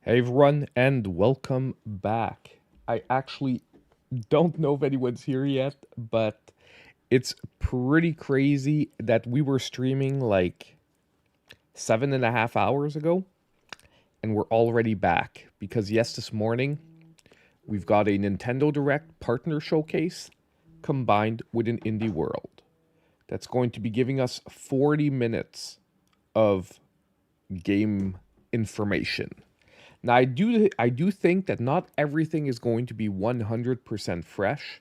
Hey everyone, and welcome back. I actually don't know if anyone's here yet, but it's pretty crazy that we were streaming like 7.5 hours ago, and we're already back because, yes, this morning we've got a Nintendo Direct partner showcase combined with an indie world that's going to be giving us 40 minutes of game information. Now I do think that not everything is going to be 100% fresh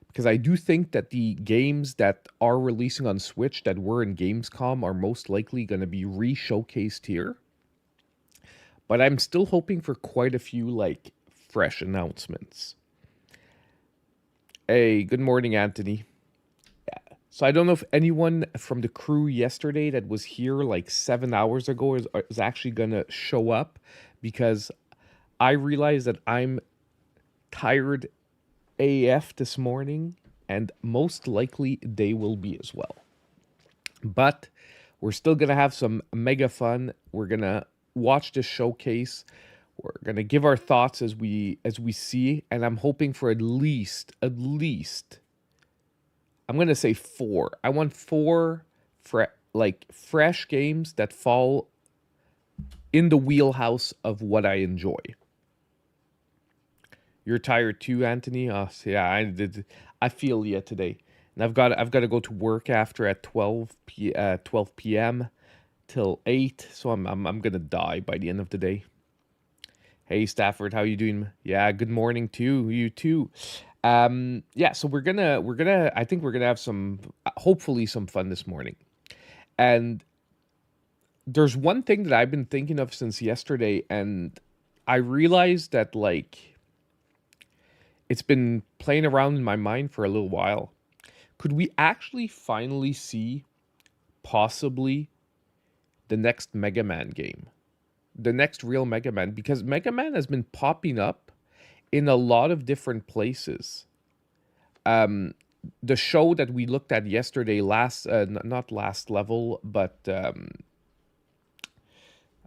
because I do think that the games that are releasing on Switch that were in Gamescom are most likely going to be re-showcased here. But I'm still hoping for quite a few like fresh announcements. Hey, good morning, Anthony. So I don't know if anyone from the crew yesterday that was here like 7 hours ago is actually gonna show up because I realize that I'm tired AF this morning, and most likely they will be as well. But we're still gonna have some mega fun. We're gonna watch this showcase. We're gonna give our thoughts as we see, and I'm hoping for at least I'm gonna say four. I want four fresh games that fall in the wheelhouse of what I enjoy. You're tired too, Anthony. Oh, so yeah, I did. I feel you today, and I've got to go to work after at 12 p.m. till 8. So I'm gonna die by the end of the day. Hey Stafford, how you doing? Yeah, good morning too. You too. Yeah, so we're gonna I think we're gonna have some hopefully some fun this morning. And there's one thing that I've been thinking of since yesterday, and I realized that like it's been playing around in my mind for a little while. Could we actually finally see possibly the next Mega Man game? The next real Mega Man? Because Mega Man has been popping up in a lot of different places. Um, the show that we looked at yesterday, not last level, but I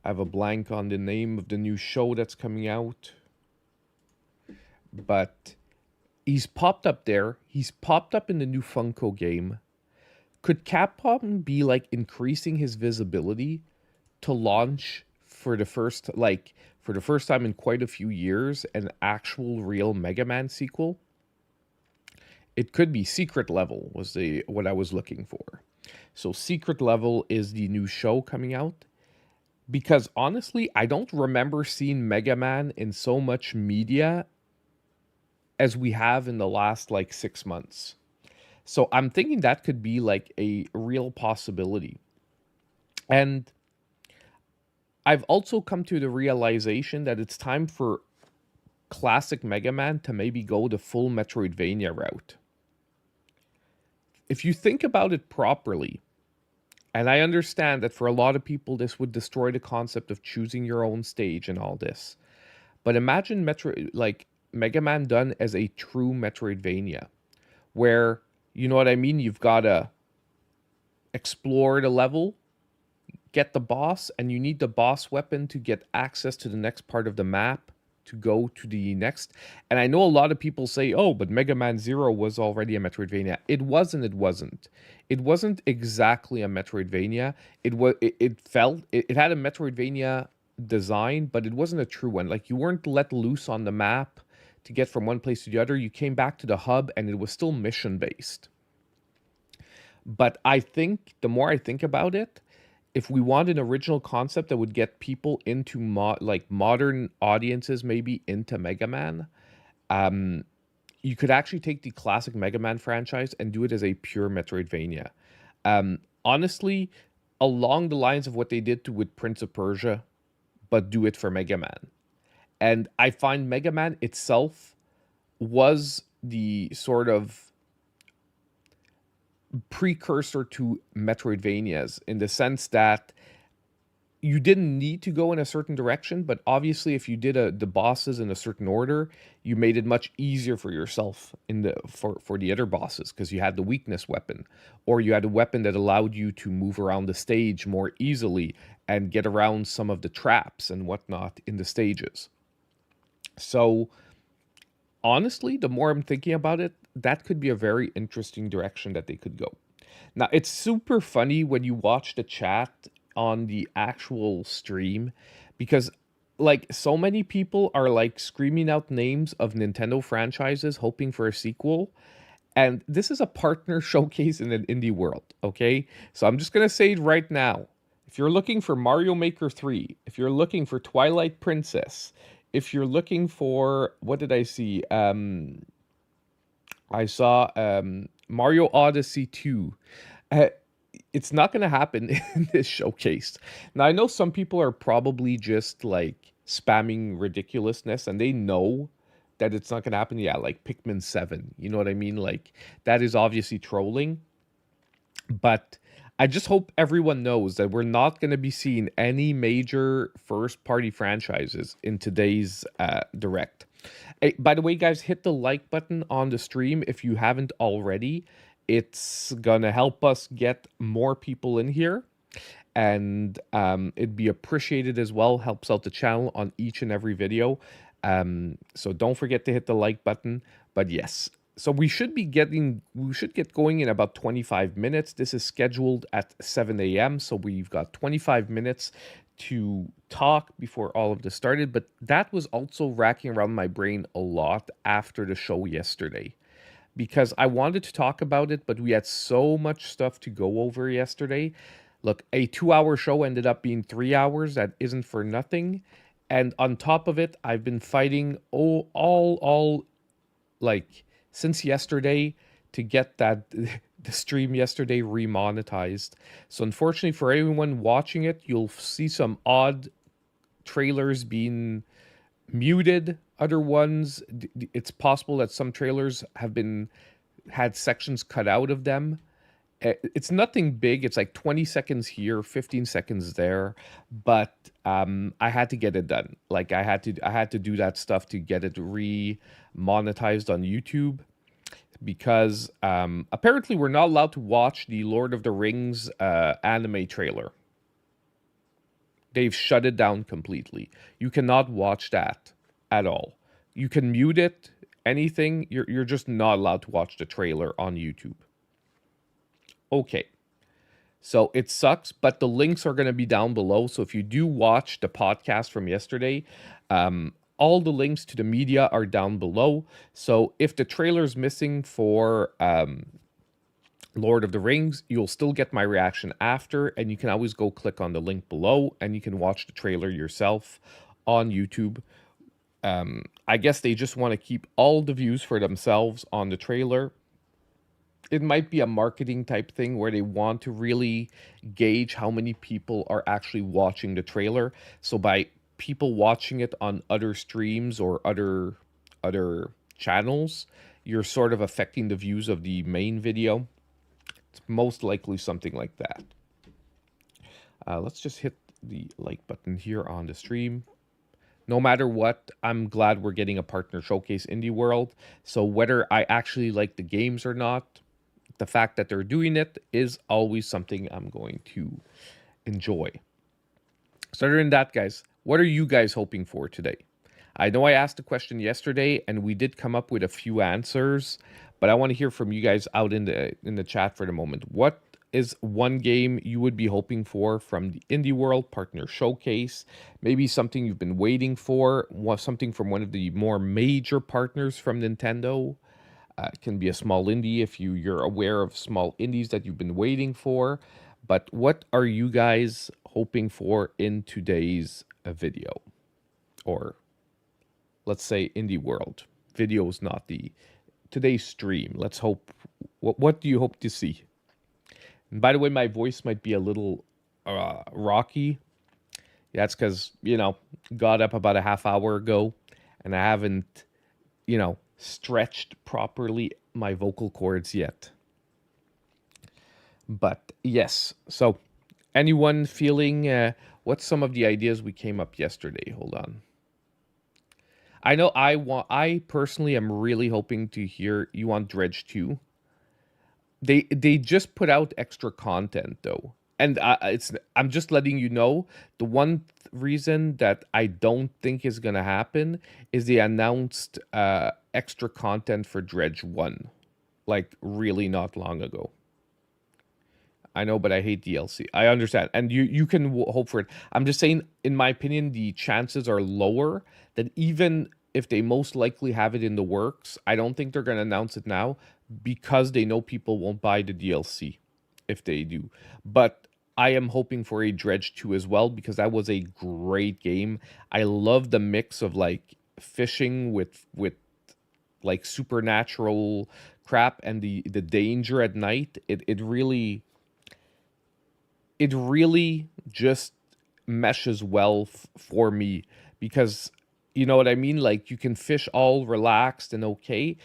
have a blank on the name of the new show that's coming out. But he's popped up there. He's popped up in the new Funko game. Could Capcom be like increasing his visibility to launch for the first time in quite a few years an actual real Mega Man sequel? It could be Secret Level was the what I was looking for. So Secret Level is the new show coming out because honestly, I don't remember seeing Mega Man in so much media as we have in the last like 6 months. So I'm thinking that could be like a real possibility. And I've also come to the realization that it's time for classic Mega Man to maybe go the full Metroidvania route. If you think about it properly, and I understand that for a lot of people this would destroy the concept of choosing your own stage and all this. But imagine Mega Man done as a true Metroidvania where you know what I mean, you've got to explore the level, get the boss, and you need the boss weapon to get access to the next part of the map to go to the next. And I know a lot of people say, "Oh, but Mega Man Zero was already a Metroidvania." It wasn't. It wasn't. It wasn't exactly a Metroidvania. It had a Metroidvania design, but it wasn't a true one. Like you weren't let loose on the map to get from one place to the other. You came back to the hub, and it was still mission based. But I think the more I think about it, if we want an original concept that would get people into modern audiences, maybe into Mega Man, um, you could actually take the classic Mega Man franchise and do it as a pure Metroidvania. Honestly, along the lines of what they did with Prince of Persia, but do it for Mega Man. And I find Mega Man itself was the sort of precursor to Metroidvanias in the sense that you didn't need to go in a certain direction, but obviously if you did the bosses in a certain order, you made it much easier for yourself in the for the other bosses because you had the weakness weapon, or you had a weapon that allowed you to move around the stage more easily and get around some of the traps and whatnot in the stages. So honestly, the more I'm thinking about it, that could be a very interesting direction that they could go. Now, it's super funny when you watch the chat on the actual stream because like so many people are like screaming out names of Nintendo franchises hoping for a sequel. And this is a partner showcase in an indie world, okay? So I'm just going to say it right now. If you're looking for Mario Maker 3, if you're looking for Twilight Princess, if you're looking for what did I see? I saw Mario Odyssey 2. Uh, it's not going to happen in this showcase. Now, I know some people are probably just like spamming ridiculousness and they know that it's not going to happen. Yeah, like Pikmin 7. You know what I mean? Like, that is obviously trolling. But I just hope everyone knows that we're not going to be seeing any major first party franchises in today's direct. Hey, by the way, guys, hit the like button on the stream if you haven't already. It's going to help us get more people in here. And it'd be appreciated as well. Helps out the channel on each and every video. So don't forget to hit the like button. But yes, so we should get going in about 25 minutes. This is scheduled at 7 a.m. So we've got 25 minutes to talk before all of this started. But that was also racking around my brain a lot after the show yesterday because I wanted to talk about it, but we had so much stuff to go over yesterday. Look, a 2 hour show ended up being 3 hours. That isn't for nothing. And on top of it, I've been fighting all like since yesterday to get that the stream yesterday remonetized. So unfortunately for anyone watching it, you'll see some odd trailers being muted. Other ones, it's possible that some trailers have been had sections cut out of them. It's nothing big. It's like 20 seconds here, 15 seconds there, but I had to get it done. Like I had to do that stuff to get it re-monetized on YouTube because apparently we're not allowed to watch the Lord of the Rings anime trailer. They've shut it down completely. You cannot watch that at all. You can mute it, anything. You're just not allowed to watch the trailer on YouTube. Okay. So it sucks, but the links are going to be down below. So if you do watch the podcast from yesterday, all the links to the media are down below. So if the trailer's missing for Lord of the Rings, you'll still get my reaction after, and you can always go click on the link below and you can watch the trailer yourself on YouTube. I guess they just want to keep all the views for themselves on the trailer. It might be a marketing type thing where they want to really gauge how many people are actually watching the trailer. So by people watching it on other streams or other channels, you're sort of affecting the views of the main video. It's most likely something like that. Let's just hit the like button here on the stream. No matter what, I'm glad we're getting a partner showcase Indie World. So whether I actually like the games or not, the fact that they're doing it is always something I'm going to enjoy. So other than that, guys, what are you guys hoping for today? I know I asked a question yesterday and we did come up with a few answers, but I want to hear from you guys out in the chat for the moment. What is one game you would be hoping for from the Indie World Partner Showcase? Maybe something you've been waiting for, something from one of the more major partners from Nintendo. It can be a small indie if you're aware of small indies that you've been waiting for. But what are you guys hoping for in today's video? Or let's say Indie World. Video is not today's stream. Let's hope. What do you hope to see? And by the way, my voice might be a little rocky. That's because, got up about a half hour ago and I haven't, stretched properly my vocal cords yet. But yes, so anyone feeling What's some of the ideas we came up yesterday? Hold on. I personally am really hoping to hear you want Dredge 2. They just put out extra content though. And I'm just letting you know the one reason that I don't think is going to happen is they announced extra content for Dredge 1 like really not long ago. I know, but I hate DLC. I understand, and you can hope for it. I'm just saying, in my opinion, the chances are lower that even if they most likely have it in the works, I don't think they're going to announce it now because they know people won't buy the DLC if they do. But I am hoping for a Dredge 2 as well because that was a great game. I love the mix of like fishing with like supernatural crap and the danger at night. It really just meshes well for me because you know what I mean? Like you can fish all relaxed and okay.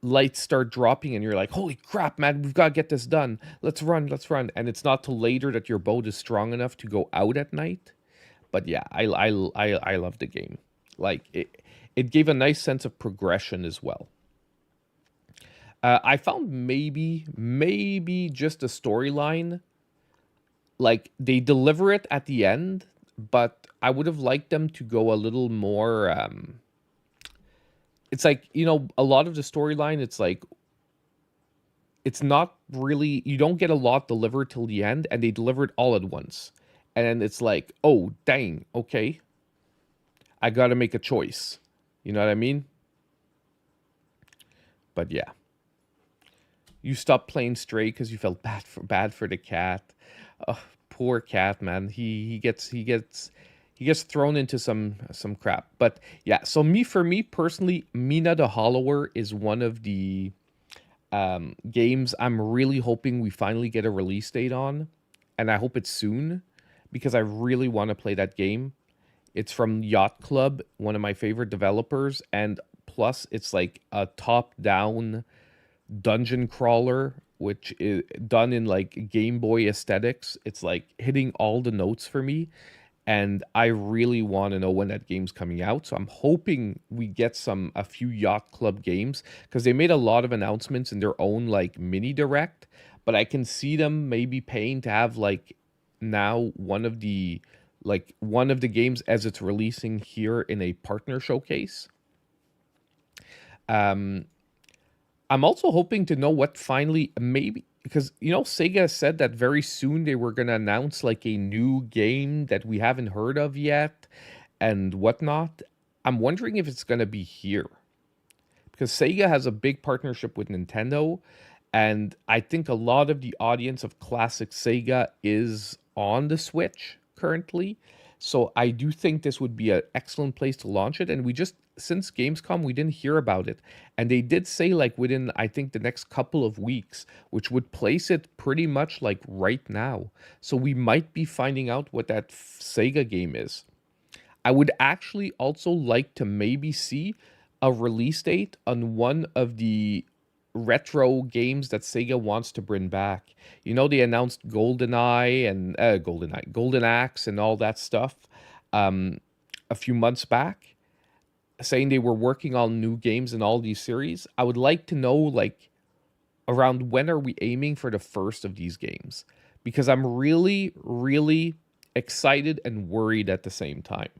Lights start dropping and you're like, holy crap, man, we've got to get this done. Let's run, let's run. And it's not till later that your boat is strong enough to go out at night. But yeah, I love the game. Like it gave a nice sense of progression as well. I found maybe just a storyline like they deliver it at the end, but I would have liked them to go a little more it's like, a lot of the storyline it's like it's not really you don't get a lot delivered till the end and they deliver it all at once. And then it's like, "Oh, dang, okay. I got to make a choice." You know what I mean? But yeah. You stopped playing Stray because you felt bad for the cat. Oh, poor cat, man. He gets thrown into some crap. But yeah, so for me personally, Mina the Hollower is one of the games I'm really hoping we finally get a release date on, and I hope it's soon because I really want to play that game. It's from Yacht Club, one of my favorite developers, and plus it's like a top-down dungeon crawler which is done in like Game Boy aesthetics. It's like hitting all the notes for me and I really want to know when that game's coming out. So I'm hoping we get a few Yacht Club games because they made a lot of announcements in their own like mini direct, but I can see them maybe paying to have like now one of the games as it's releasing here in a partner showcase. Um I'm also hoping to know what finally maybe because Sega said that very soon they were going to announce like a new game that we haven't heard of yet and whatnot. I'm wondering if it's going to be here because Sega has a big partnership with Nintendo, and I think a lot of the audience of classic Sega is on the Switch currently. So I do think this would be an excellent place to launch it. And we just, since Gamescom, we didn't hear about it. And they did say like within, I think, the next couple of weeks, which would place it pretty much like right now. So we might be finding out what that Sega game is. I would actually also like to maybe see a release date on one of the retro games that Sega wants to bring back. They announced GoldenEye and Golden Axe and all that stuff um, a few months back, saying they were working on new games in all these series. I would like to know, like, around when are we aiming for the first of these games? Because I'm really, really excited and worried at the same time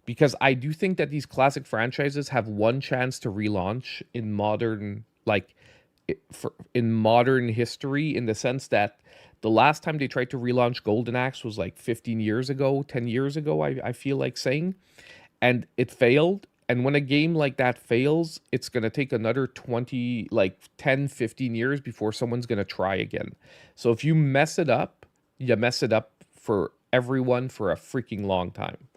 because I do think that these classic franchises have one chance to relaunch in modern in modern history, in the sense that the last time they tried to relaunch Golden Axe was like 15 years ago, 10 years ago, I feel like saying, and it failed. And when a game like that fails, it's going to take another 20, like 10, 15 years before someone's going to try again. So if you mess it up, you mess it up for everyone for a freaking long time.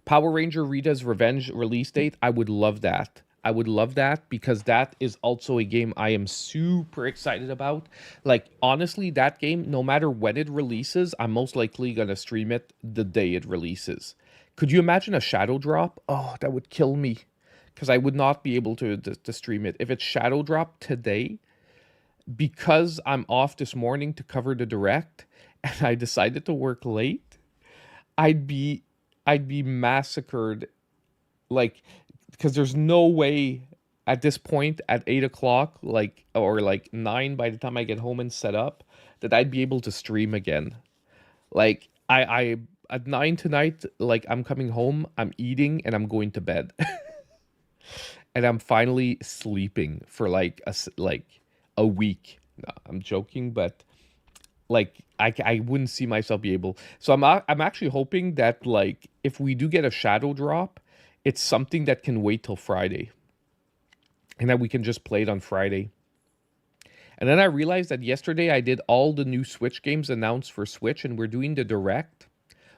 Power Ranger Rita's Revenge release date, I would love that. I would love that because that is also a game I am super excited about. Like, honestly, that game, no matter when it releases, I'm most likely going to stream it the day it releases. Could you imagine a shadow drop? Oh, that would kill me because I would not be able to stream it. If it's shadow drop today, because I'm off this morning to cover the direct and I decided to work late, I'd be I'd be massacred, like, because there's no way at this point at 8 o'clock, like, or like 9 by the time I get home and set up, that I'd be able to stream again. Like I at 9 tonight, like I'm coming home, I'm eating, and I'm going to bed. And I'm finally sleeping for like like a week. No, I'm joking, but like I wouldn't see myself be able. So I'm actually hoping that, like, if we do get a shadow drop, it's something that can wait till Friday, and that we can just play it on Friday. And then I realized that yesterday I did all the new Switch games announced for Switch, and we're doing the direct,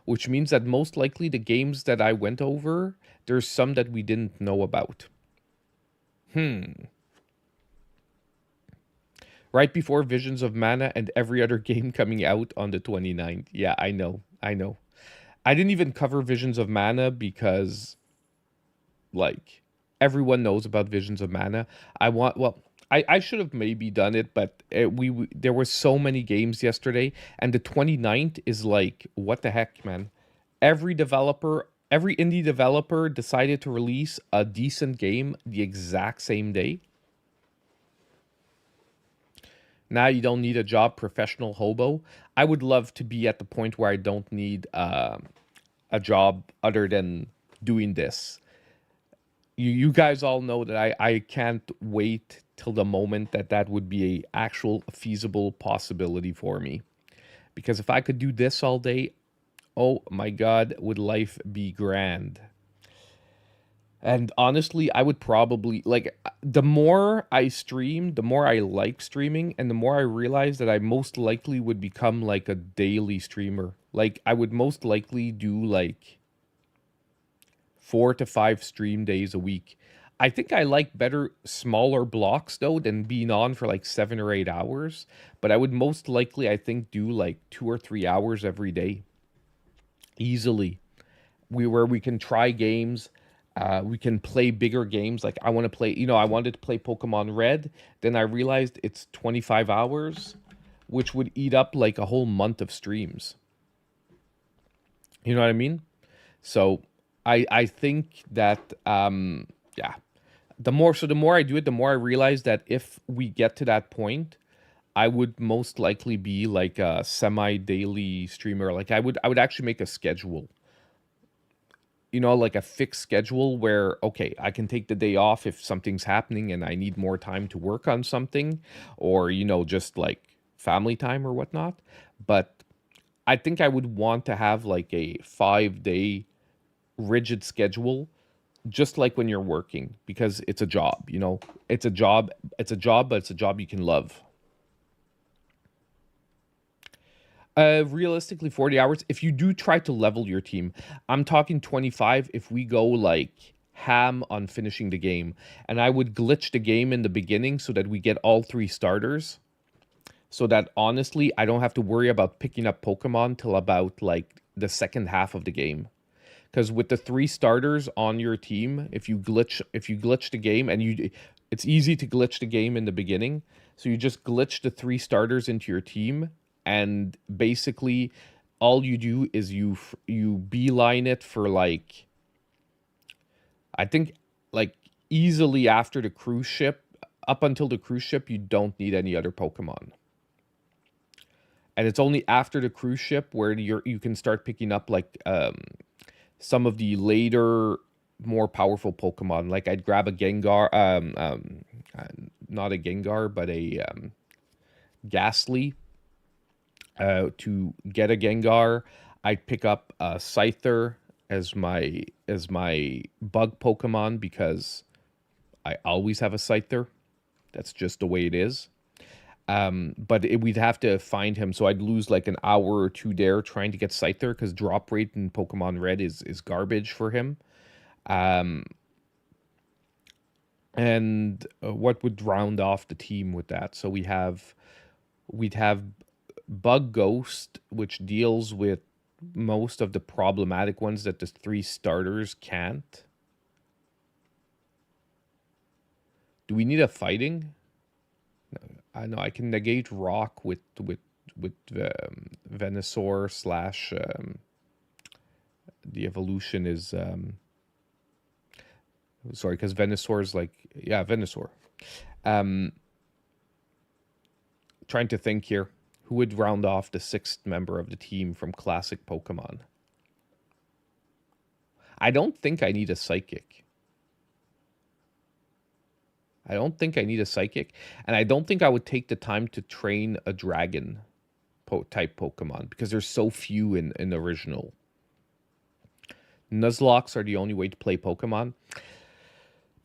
which means that most likely the games that I went over, there's some that we didn't know about. Right before Visions of Mana and every other game coming out on the 29th. Yeah, I know. I know. I didn't even cover Visions of Mana because, like, everyone knows about Visions of Mana. Well, I should have maybe done it, but there were so many games yesterday, and the 29th is like, what the heck, man? Every indie developer decided to release a decent game the exact same day. Now you don't need a job, professional hobo. I would love to be at the point where I don't need a job other than doing this. You guys all know that I can't wait till the moment that that would be a actual feasible possibility for me. Because if I could do this all day, oh my God, would life be grand. And honestly, I would probably like, the more I stream, the more I like streaming, and the more I realize that I most likely would become like a daily streamer. Like, I would most likely do like 4 to 5 stream days a week. I think I like better smaller blocks though than being on for like 7 or 8 hours. But I would most likely, I think, do like 2 or 3 hours every day easily. Where we can try games. We can play bigger games. Like, I want to play, I wanted to play Pokemon Red. Then I realized it's 25 hours, which would eat up like a whole month of streams. You know what I mean? So I think that, yeah, the more I do it, the more I realize that if we get to that point, I would most likely be like a semi-daily streamer. Like, I would actually make a schedule, like a fixed schedule where, okay, I can take the day off if something's happening and I need more time to work on something, or, just like family time or whatnot. But I think I would want to have like a 5 day rigid schedule, just like when you're working, because it's a job, but it's a job you can love. Realistically, 40 hours. If you do try to level your team, I'm talking 25 if we go like ham on finishing the game. And I would glitch the game in the beginning so that we get all 3 starters. So that honestly, I don't have to worry about picking up Pokemon till about like the second half of the game. Because with the 3 starters on your team, if you glitch the game, and it's easy to glitch the game in the beginning. So you just glitch the 3 starters into your team, and basically all you do is you beeline it for like, I think, like, easily after the cruise ship. Up until the cruise ship, you don't need any other Pokemon. And it's only after the cruise ship where you can start picking up like some of the later, more powerful Pokemon. Like, I'd grab a Gengar, uh, not a Gengar, but a Ghastly. To get a Gengar, I'd pick up a Scyther as my bug Pokemon, because I always have a Scyther. That's just the way it is. But we'd have to find him, so I'd lose like an hour or two there trying to get Scyther, because drop rate in Pokemon Red is garbage for him. Um, and what would round off the team with that? So we'd have Bug Ghost, which deals with most of the problematic ones that the 3 starters can't. Do we need a fighting? I know I can negate rock with Venusaur slash the evolution is sorry, because Venusaur is like, yeah, Venusaur. Um, Trying to think here. Who would round off the sixth member of the team from classic Pokemon? I don't think I need a psychic. I don't think I need a psychic. And I don't think I would take the time to train a dragon type Pokemon because there's so few in the original. Nuzlocks are the only way to play Pokemon.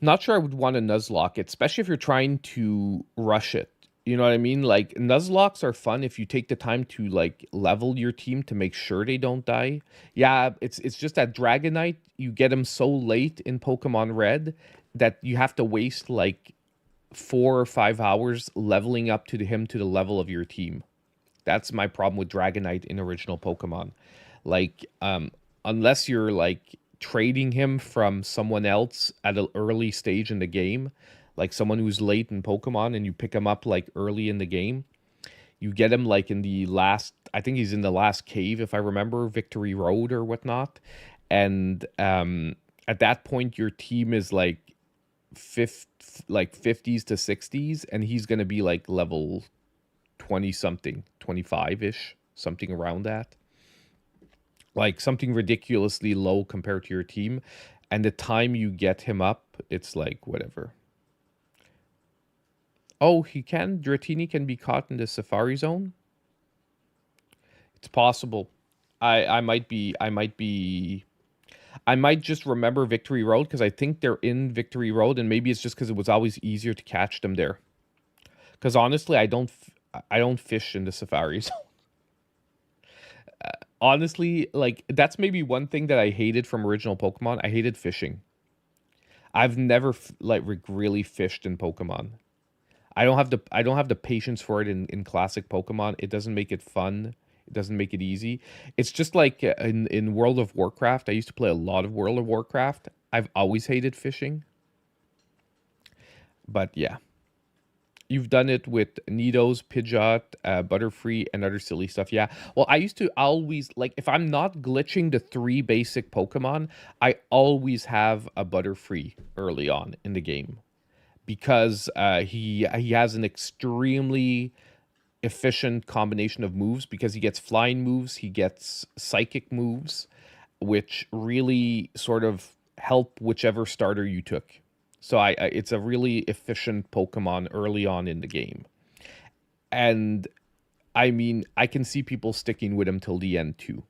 Not sure I would want to Nuzlocke it, especially if you're trying to rush it. You know what I mean? Like, Nuzlocks are fun if you take the time to, like, level your team to make sure they don't die. Yeah, it's just that Dragonite, you get him so late in Pokemon Red that you have to waste, like, 4 or 5 hours leveling up to him to the level of your team. That's my problem with Dragonite in original Pokemon. Like, unless you're like trading him from someone else at an early stage in the game, like someone who's late in Pokemon and you pick him up like early in the game, you get him like in the last, I think he's in the last cave, if I remember, Victory Road or whatnot. And at that point, your team is like 50s to 60s, and he's going to be like level 20 something, 25-ish, something around that. Like something ridiculously low compared to your team. And the time you get him up, it's like whatever. Oh, Dratini can be caught in the Safari Zone? It's possible. I might just remember Victory Road because I think they're in Victory Road, and maybe it's just because it was always easier to catch them there. Because honestly, I don't fish in the Safari Zone. Honestly, like that's maybe one thing that I hated from original Pokemon. I hated fishing. I've never like really fished in Pokemon. I don't have the patience for it in classic Pokemon. It doesn't make it fun. It doesn't make it easy. It's just like in World of Warcraft. I used to play a lot of World of Warcraft. I've always hated fishing. But yeah. You've done it with Nidos, Pidgeot, Butterfree, and other silly stuff. Yeah. Well, I used to always, like, if I'm not glitching the 3 basic Pokemon, I always have a Butterfree early on in the game. Because he has an extremely efficient combination of moves because he gets flying moves, he gets psychic moves, which really sort of help whichever starter you took. So it's a really efficient Pokemon early on in the game. And I mean, I can see people sticking with him till the end too.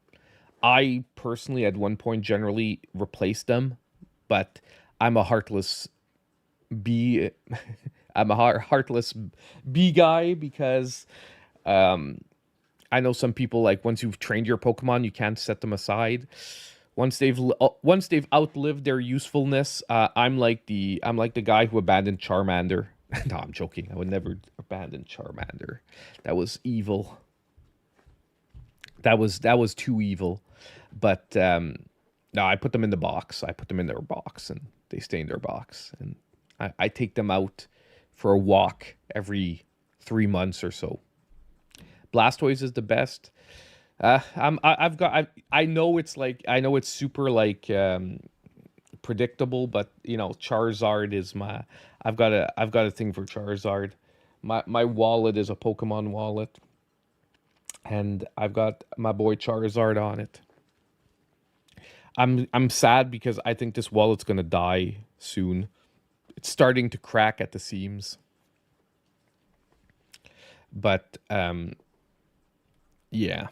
I personally, at one point, generally replaced them, but I'm a heartless bee. I'm a heartless bee guy because I know some people, like, once you've trained your Pokemon, you can't set them aside. Once they've outlived their usefulness, I'm like the guy who abandoned Charmander. No, I'm joking. I would never abandon Charmander. That was evil. That was too evil. But no, I put them in the box. I put them in their box, and they stay in their box. And I take them out for a walk every 3 months or so. Blastoise is the best. I know it's like, I know it's super like predictable, but you know, Charizard is my, I've got a thing for Charizard. My wallet is a Pokemon wallet, and I've got my boy Charizard on it. I'm sad because I think this wallet's gonna die soon. It's starting to crack at the seams. But yeah.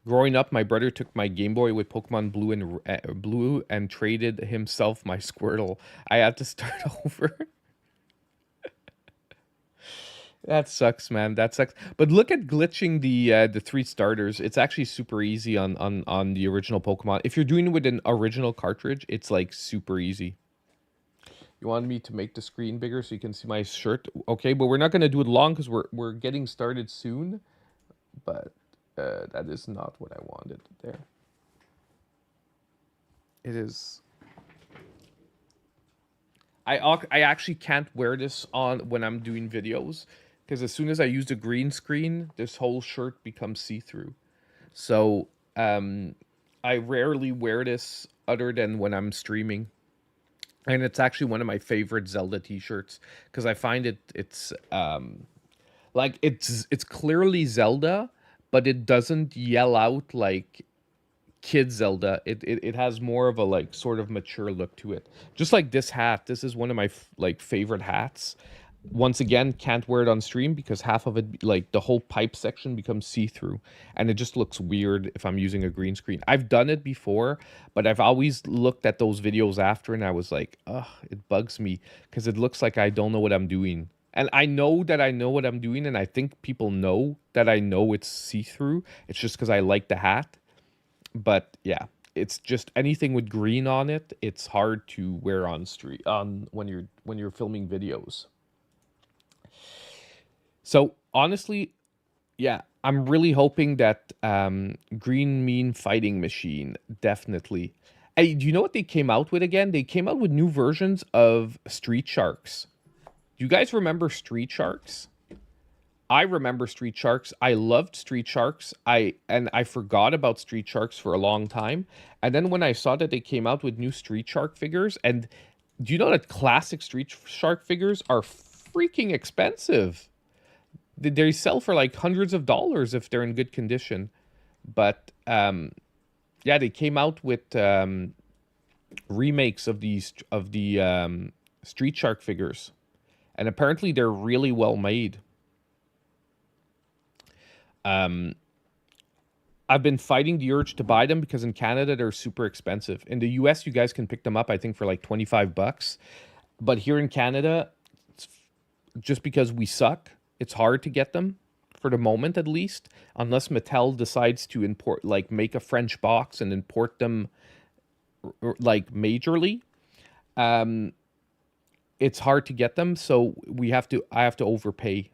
Growing up, my brother took my Game Boy with Pokemon Blue and traded himself my Squirtle. I had to start over. That sucks, man. That sucks. But look at glitching the 3 starters. It's actually super easy on the original Pokemon. If you're doing it with an original cartridge, it's like super easy. You wanted me to make the screen bigger so you can see my shirt? Okay, but we're not going to do it long because we're getting started soon. But that is not what I wanted there. It is. I actually can't wear this on when I'm doing videos because as soon as I use the green screen, this whole shirt becomes see-through. So I rarely wear this other than when I'm streaming. And it's actually one of my favorite Zelda t-shirts because I find it's like it's clearly Zelda, but it doesn't yell out like kid Zelda. It has more of a like sort of mature look to it. Just like this hat. This is one of my like favorite hats. Once again, can't wear it on stream because half of it, like the whole pipe section, becomes see-through, and it just looks weird if I'm using a green screen. I've done it before, but I've always looked at those videos after, and I was like, ugh, it bugs me because it looks like I don't know what I'm doing. And I know that I know what I'm doing, and I think people know that I know it's see-through. It's just because I like the hat. But yeah, it's just anything with green on it, it's hard to wear on street on when you're filming videos. So honestly, yeah, I'm really hoping that Green Mean Fighting Machine definitely. Hey, do you know what they came out with again? They came out with new versions of Street Sharks. Do you guys remember Street Sharks? I remember Street Sharks. I loved Street Sharks. I forgot about Street Sharks for a long time. And then when I saw that they came out with new Street Shark figures, and do you know that classic Street Shark figures are freaking expensive? They sell for like hundreds of dollars if they're in good condition. But yeah, they came out with remakes of the Street Shark figures, and apparently they're really well made. I've been fighting the urge to buy them because in Canada they're super expensive. In the US, you guys can pick them up, I think, for like $25. But here in Canada, just because we suck, it's hard to get them for the moment, at least, unless Mattel decides to import, like, make a French box and import them, like, majorly. It's hard to get them, so I have to overpay.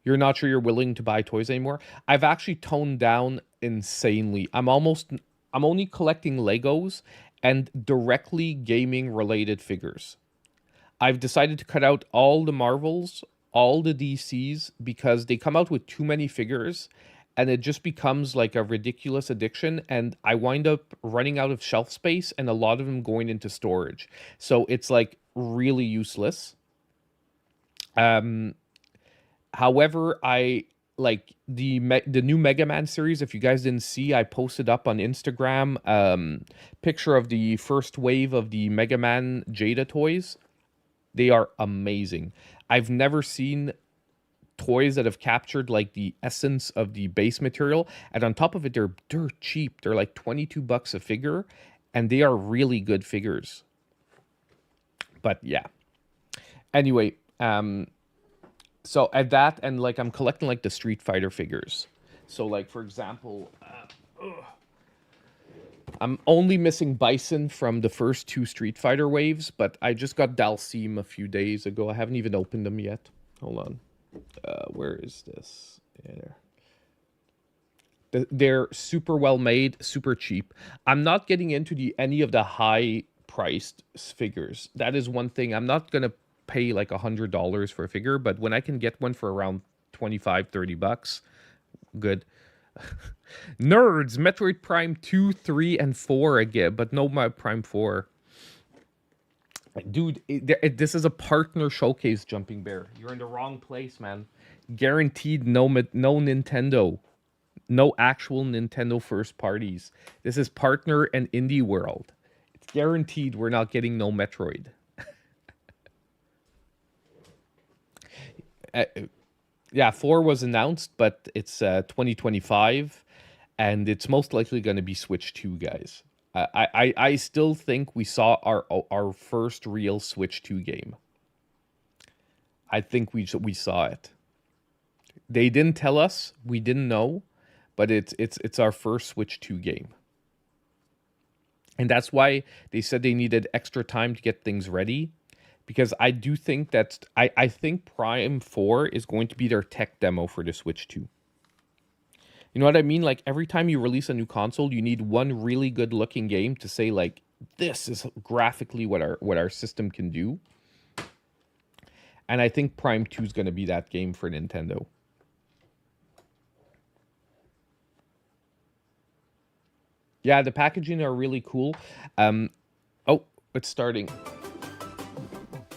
You're not sure you're willing to buy toys anymore? I've actually toned down insanely. I'm only collecting Legos and directly gaming related figures. I've decided to cut out all the Marvels, all the DCs because they come out with too many figures and it just becomes like a ridiculous addiction, and I wind up running out of shelf space and a lot of them going into storage. So it's like really useless. Um However, I like the new Mega Man series. If you guys didn't see, I posted up on Instagram picture of the first wave of the Mega Man Jada toys. They are amazing. I've never seen toys that have captured like the essence of the base material, and on top of it, they're dirt cheap. They're like $22 a figure, and they are really good figures. But yeah. Anyway, so at that, and like I'm collecting like the Street Fighter figures. So like for example, I'm only missing Bison from the first two Street Fighter waves, but I just got Dalsim a few days ago. I haven't even opened them yet. Hold on. Where is this? Yeah, there. They're super well made, super cheap. I'm not getting into any of the high priced figures. That is one thing. I'm not gonna pay like $100 for a figure, but when I can get one for around 25, $30, good. Nerds, Metroid Prime 2, 3, and 4 again, but no my Prime 4. Dude, this is a partner showcase, Jumping Bear. You're in the wrong place, man. Guaranteed no Nintendo. No actual Nintendo first parties. This is partner and indie world. It's guaranteed we're not getting no Metroid. Yeah, 4 was announced, but it's 2025, and it's most likely going to be Switch 2, guys. I still think we saw our first real Switch 2 game. I think we saw it. They didn't tell us, we didn't know, but it's our first Switch 2 game. And that's why they said they needed extra time to get things ready, because I do think I think Prime 4 is going to be their tech demo for the Switch 2. You know what I mean? Like every time you release a new console, you need one really good looking game to say like this is graphically what our system can do. And I think Prime 2 is going to be that game for Nintendo. Yeah, the packaging are really cool. Oh, it's starting.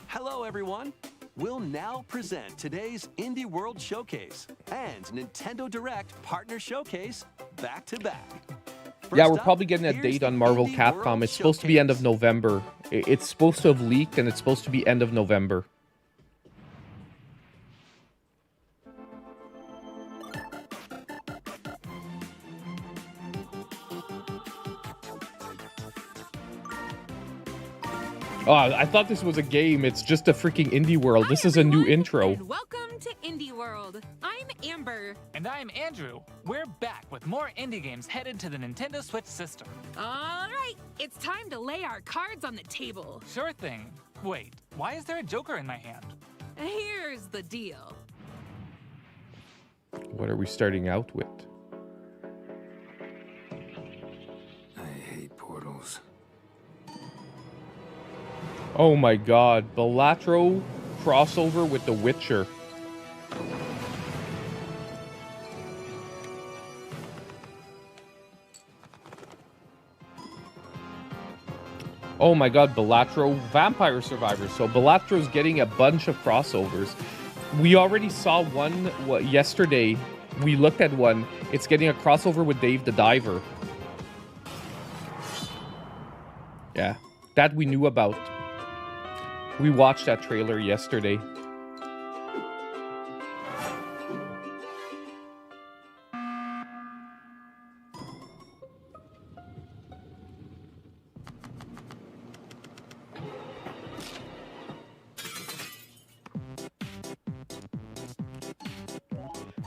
Hello, everyone. We'll now present today's Indie World Showcase and Nintendo Direct Partner Showcase back to back. Yeah, we're probably getting a date on Marvel Capcom. It's supposed to be end of November. It's supposed to have leaked, and it's supposed to be end of November. Oh, I thought this was a game. It's just a freaking Indie World. This is a new intro. And welcome to Indie World. I'm Amber. And I'm Andrew. We're back with more indie games headed to the Nintendo Switch system. All right, it's time to lay our cards on the table. Sure thing. Wait, why is there a Joker in my hand? Here's the deal. What are we starting out with? I hate portals. Oh my god, Balatro crossover with The Witcher. Oh my god, Balatro Vampire Survivors. So Balatro's getting a bunch of crossovers. We already saw one yesterday. We looked at one. It's getting a crossover with Dave the Diver. Yeah, that we knew about. We watched that trailer yesterday.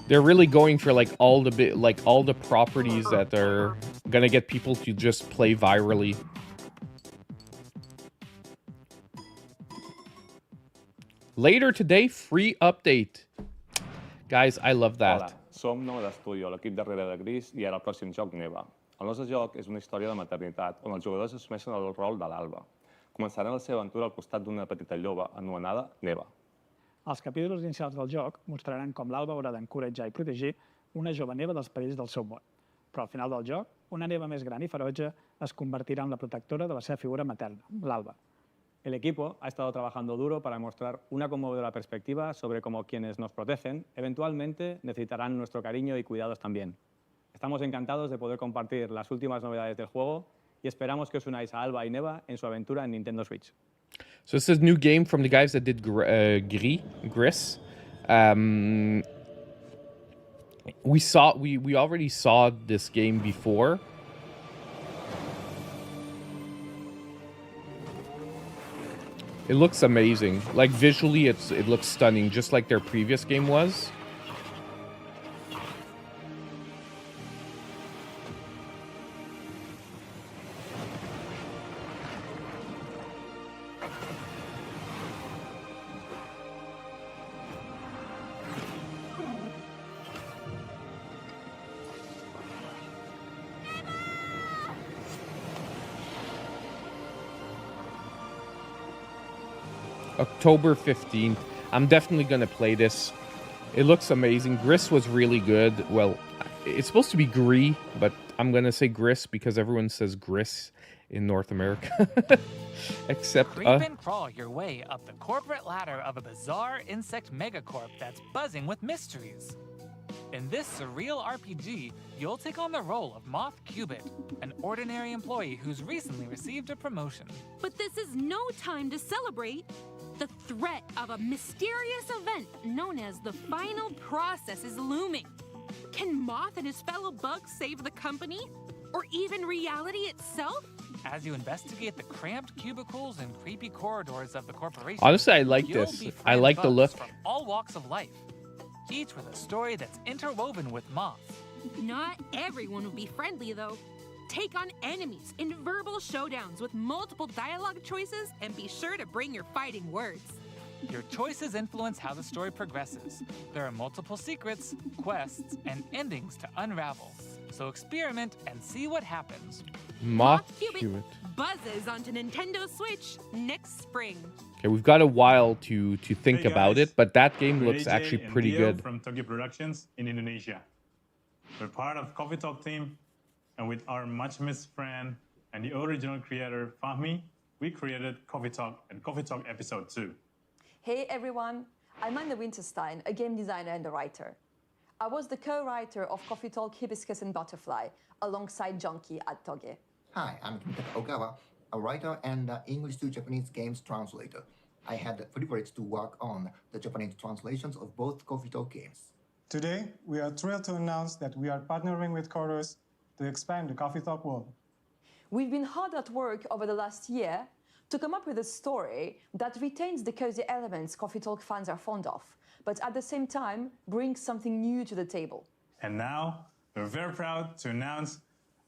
They're really going for like all the properties that are gonna get people to just play virally. Later today, free update. Guys, I love that. Hola, som Nova d'Estudio, l'equip darrere de Gris i ara el pròxim joc Neva. El nostre joc és una història de maternitat on els jugadors assumeixen el rol de l'Alba. Començaran la seva aventura al costat d'una petita lloba anomenada Neva. Els capítols inicials del joc mostraran com l'Alba haurà d'encoratjar i protegir una jove Neva dels perills del seu món. Però al final del joc, una Neva més gran i ferotge es convertirà en la protectora de la seva figura materna, l'Alba. El equipo ha estado trabajando duro para mostrar una conmovedora perspectiva sobre cómo quienes nos protegen eventualmente necesitarán nuestro cariño y cuidados también. Estamos encantados de poder compartir las últimas novedades del juego y esperamos que os unáis a Alba y Neva en su aventura en Nintendo Switch. So this is a new game from the guys that did Gris. We already saw this game before. It looks amazing. Like visually, it looks stunning, just like their previous game was. October 15th. I'm definitely going to play this. It looks amazing. Gris was really good. Well, it's supposed to be Gris, but I'm going to say Gris because everyone says Gris in North America. Except... Creep and crawl your way up the corporate ladder of a bizarre insect megacorp that's buzzing with mysteries. In this surreal RPG, you'll take on the role of Moth Cubit, an ordinary employee who's recently received a promotion. But this is no time to celebrate. The threat of a mysterious event known as the final process is looming. Can Moth and his fellow bugs save the company? Or even reality itself? As you investigate the cramped cubicles and creepy corridors of the corporation, honestly, I like this. I like the look. From all walks of life, each with a story that's interwoven with Moth. Not everyone will be friendly, though. Take on enemies in verbal showdowns with multiple dialogue choices, and be sure to bring your fighting words. Your choices influence how the story progresses. There are multiple secrets, quests, and endings to unravel. So experiment and see what happens. Moth Cubit buzzes onto Nintendo Switch next spring. Okay, we've got a while to think about it, but that game looks actually pretty good. From Tokyo Productions in Indonesia. We're part of Coffee Talk team, and with our much-missed friend and the original creator, Fahmi, we created Coffee Talk and Coffee Talk Episode 2. Hey everyone, I'm Anne Winterstein, a game designer and a writer. I was the co-writer of Coffee Talk, Hibiscus and Butterfly, alongside Junkie at Toge. Hi, I'm Kimitaka Ogawa, a writer and English to Japanese games translator. I had the privilege to work on the Japanese translations of both Coffee Talk games. Today, we are thrilled to announce that we are partnering with Chorus to expand the Coffee Talk world. We've been hard at work over the last year to come up with a story that retains the cozy elements Coffee Talk fans are fond of, but at the same time brings something new to the table. And now, we're very proud to announce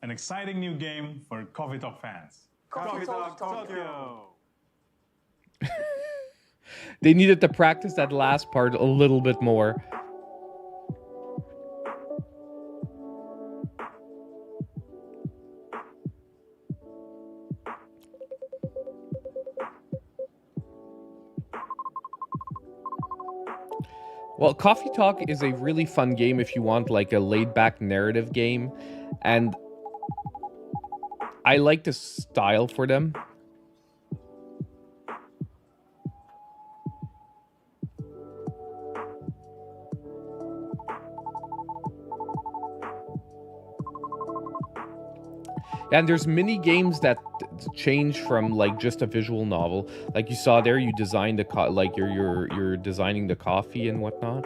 an exciting new game for Coffee Talk fans. Coffee Talk Tokyo! They needed to practice that last part a little bit more. Well, Coffee Talk is a really fun game if you want like a laid-back narrative game, and I like the style for them. And there's mini games that change from like just a visual novel. Like you saw there, you designed the like you're designing the coffee and whatnot.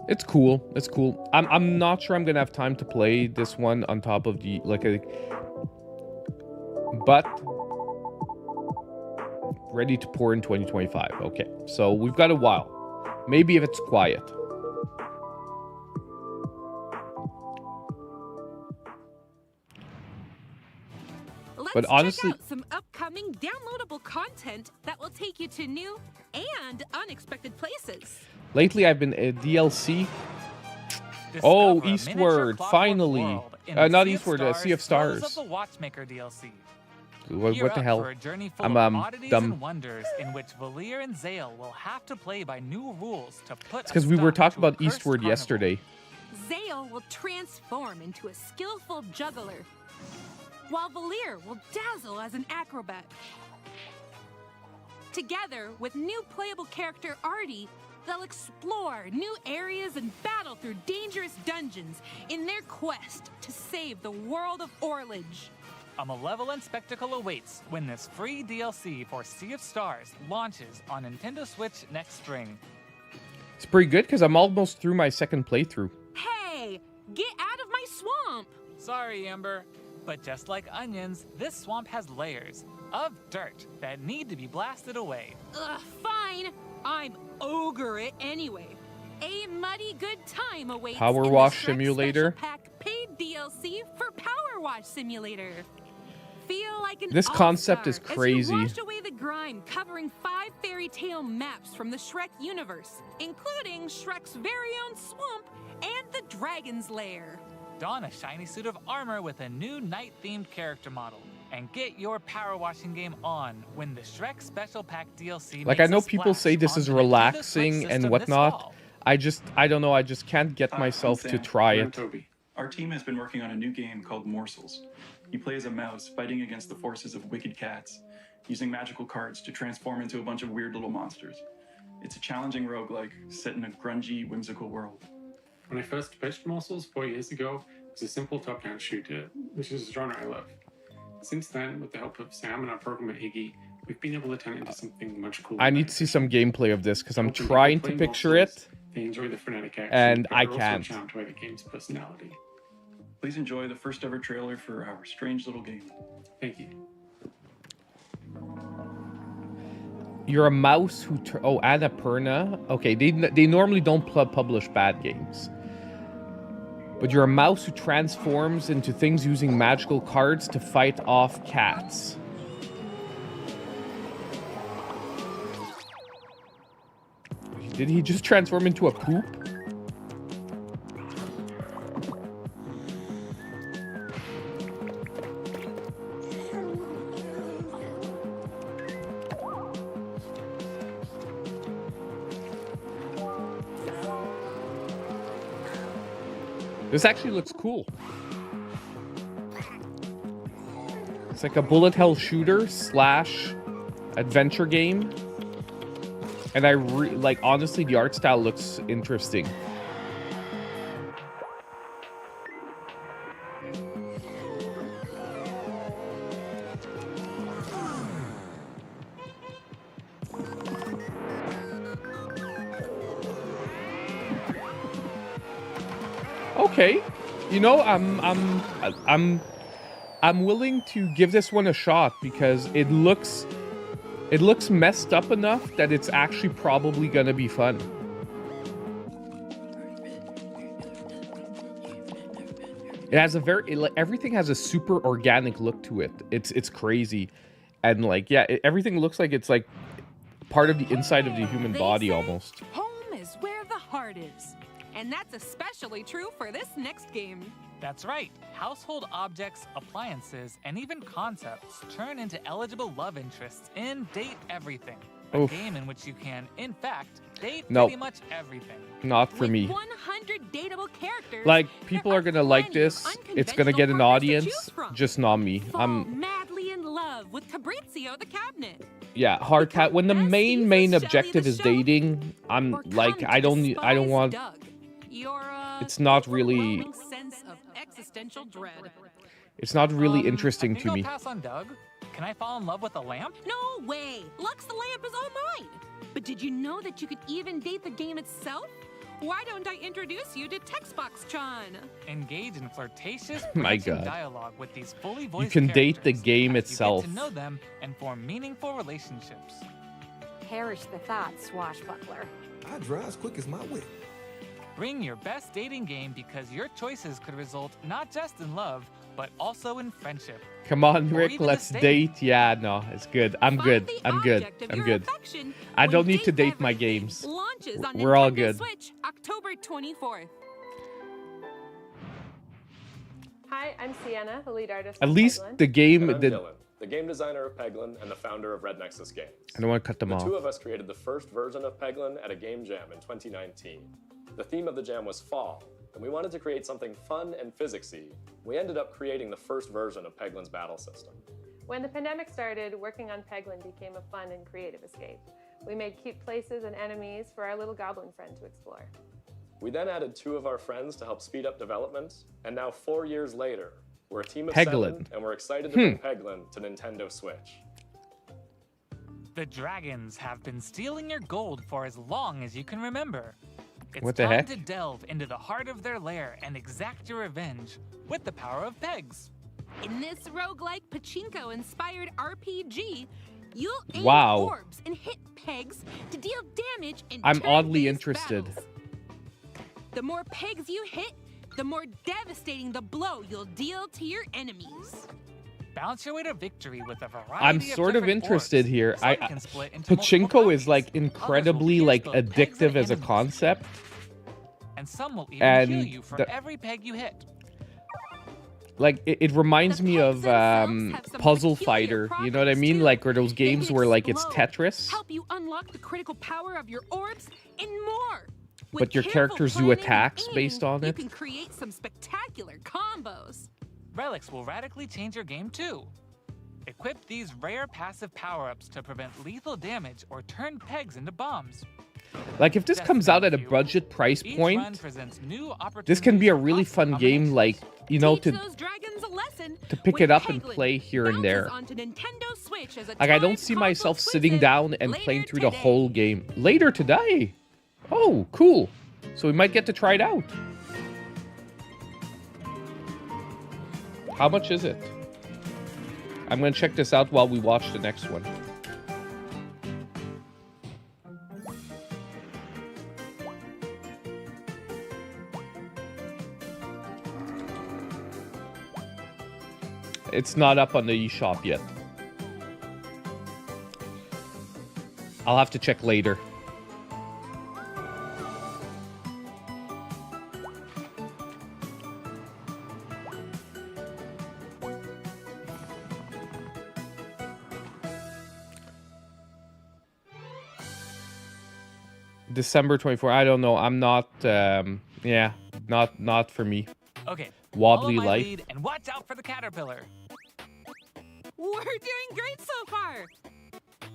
It's cool. It's cool. I'm not sure I'm gonna have time to play this one on top of the but ready to pour in 2025. Okay, so we've got a while. Maybe if it's quiet. Let's honestly, check out some upcoming downloadable content that will take you to new and unexpected places. lately I've been DLC. Discover Oh, a miniature Eastward, clockwork finally. world in Not the Eastward, Stars, Sea of Tales Stars. of the Watchmaker DLC. What Gear the up hell? for a journey full I'm of oddities dumb. and wonders in which Valir and Zale will have to play by new rules to put It's because we were stop talking to a about cursed Eastward carnival. yesterday. Zale will transform into a skillful juggler, while Valir will dazzle as an acrobat. Together with new playable character Artie, they'll explore new areas and battle through dangerous dungeons in their quest to save the world of Orlage. A malevolent spectacle awaits when this free DLC for Sea of Stars launches on Nintendo Switch next spring. It's pretty good because I'm almost through my second playthrough. Hey, get out of my swamp! Sorry, Amber, but just like onions, this swamp has layers of dirt that need to be blasted away. Ugh, fine. I'm ogre it anyway. A muddy good time awaits Power in Wash the Shrek Simulator. Special Pack paid DLC for Power Wash Simulator. Feel like an This concept is all-star crazy. As you wash away the grime, covering 5 fairy tale maps from the Shrek universe, including Shrek's very own swamp and the Dragon's Lair. Don a shiny suit of armor with a new night-themed character model, and get your power washing game on when the Shrek Special Pack DLC Like, makes I know a people splash say this on is the Nintendo Switch relaxing system and this whatnot. fall. I don't know, I just can't get myself I'm to Sam. try I'm it. Toby. Our team has been working on a new game called Morsels. You play as a mouse fighting against the forces of wicked cats, using magical cards to transform into a bunch of weird little monsters. It's a challenging roguelike set in a grungy, whimsical world. When I first pitched Morsels 4 years ago, it was a simple top-down shooter, which is a genre I love. Since then, with the help of Sam and our programmer Iggy, we've been able to turn it into something much cooler. I need to see some gameplay of this because I'm Helping trying people to play picture Morsels, it. They enjoy the frenetic action, And but I they're also can't. charmed by the game's personality. Please enjoy the first ever trailer for our strange little game. Thank you. You're a mouse who... Oh, Annapurna. Okay, they normally don't publish bad games. But you're a mouse who transforms into things using magical cards to fight off cats. Did he just transform into a poop? This actually looks cool. It's like a bullet hell shooter / adventure game. And I like, honestly, the art style looks interesting. Okay, you know, I'm willing to give this one a shot because it looks messed up enough that it's actually probably gonna be fun. It has a everything has a super organic look to it. It's crazy, and like, yeah, everything looks like it's like part of the inside of the human body almost. Home is where the heart is. And that's especially true for this next game. That's right. Household objects, appliances, and even concepts turn into eligible love interests in Date Everything. A Oof. game in which you can, in fact, date Nope. pretty much everything. Not for me. 100 dateable characters. Like, people are gonna like this. It's gonna get an audience, just not me. I'm madly in love with Fabrizio the cabinet. yeah, hard cat. When the main objective is dating, I'm like, I don't want. It's not really. Sense of existential dread. It's not really interesting I think to me. I'll pass on Doug. Can I fall in love with a lamp? No way! Lux the lamp is all mine! But did you know that you could even date the game itself? Why don't I introduce you to Textbox-chan? Engage in flirtatious, My branching God. dialogue with these fully voiced You can date the characters game as itself. You get to know them and form meaningful relationships. Perish the thought, swashbuckler. I drive as quick as my whip. Bring your best dating game because your choices could result not just in love, but also in friendship. Come on, Or Rick, even a let's date. date. Yeah, no, it's good. I'm good. I'm good. I'm good. I don't need to date my games. Launches on We're all Nintendo good. Switch, October 24th. Hi, I'm Sienna, the lead artist. At of least Peglin. the game. And I'm The, Dylan, the game designer of Peglin and the founder of Red Nexus Games. I don't want to cut them The off. two of us created the first version of Peglin at a game jam in 2019. The theme of the jam was fall, and we wanted to create something fun and physicsy. We ended up creating the first version of Peglin's battle system. When the pandemic started, working on Peglin became a fun and creative escape. We made cute places and enemies for our little goblin friend to explore. We then added two of our friends to help speed up development, and now 4 years later, we're a team of Peglin. 7, and we're excited to bring Peglin to Nintendo Switch. The dragons have been stealing your gold for as long as you can remember. It's What the time heck? to delve into the heart of their lair and exact your revenge with the power of pegs. In this roguelike pachinko-inspired RPG, you'll aim Wow. orbs and hit pegs to deal damage in I'm oddly turn-based interested. battles. The more pegs you hit, the more devastating the blow you'll deal to your enemies. Bounce your way to victory with a variety I'm of sort of different interested orbs. here. Some I can split into multiple Pachinko is like copies. incredibly like addictive as a concept. And some will even And heal you for the- every peg you hit. Like it reminds me of Puzzle Fighter. You know what I mean? Like, or those games where like it's Tetris, Help you unlock the critical power of your orbs and more. With but your careful characters do planning and attacks aiming, based on you it. can create some spectacular combos. Relics will radically change your game too. Equip these rare passive power-ups to prevent lethal damage or turn pegs into bombs. Like if this comes out at a budget price Each point, run presents new this can be a opportunities really for fun game. Like, you know, to Those dragons a lesson pick with it up and Peglin. play here and there. Bounces onto Nintendo Switch as a Like I don't timed see console myself sitting exclusive down and later playing through the today. whole game later today. Oh, cool. So we might get to try it out. How much is it? I'm gonna check this out while we watch the next one. It's not up on the eShop yet. I'll have to check later. December 24. I don't know. I'm not. Yeah, not for me. Okay, Wobbly follow my life. lead and watch out for the caterpillar. We're doing great so far.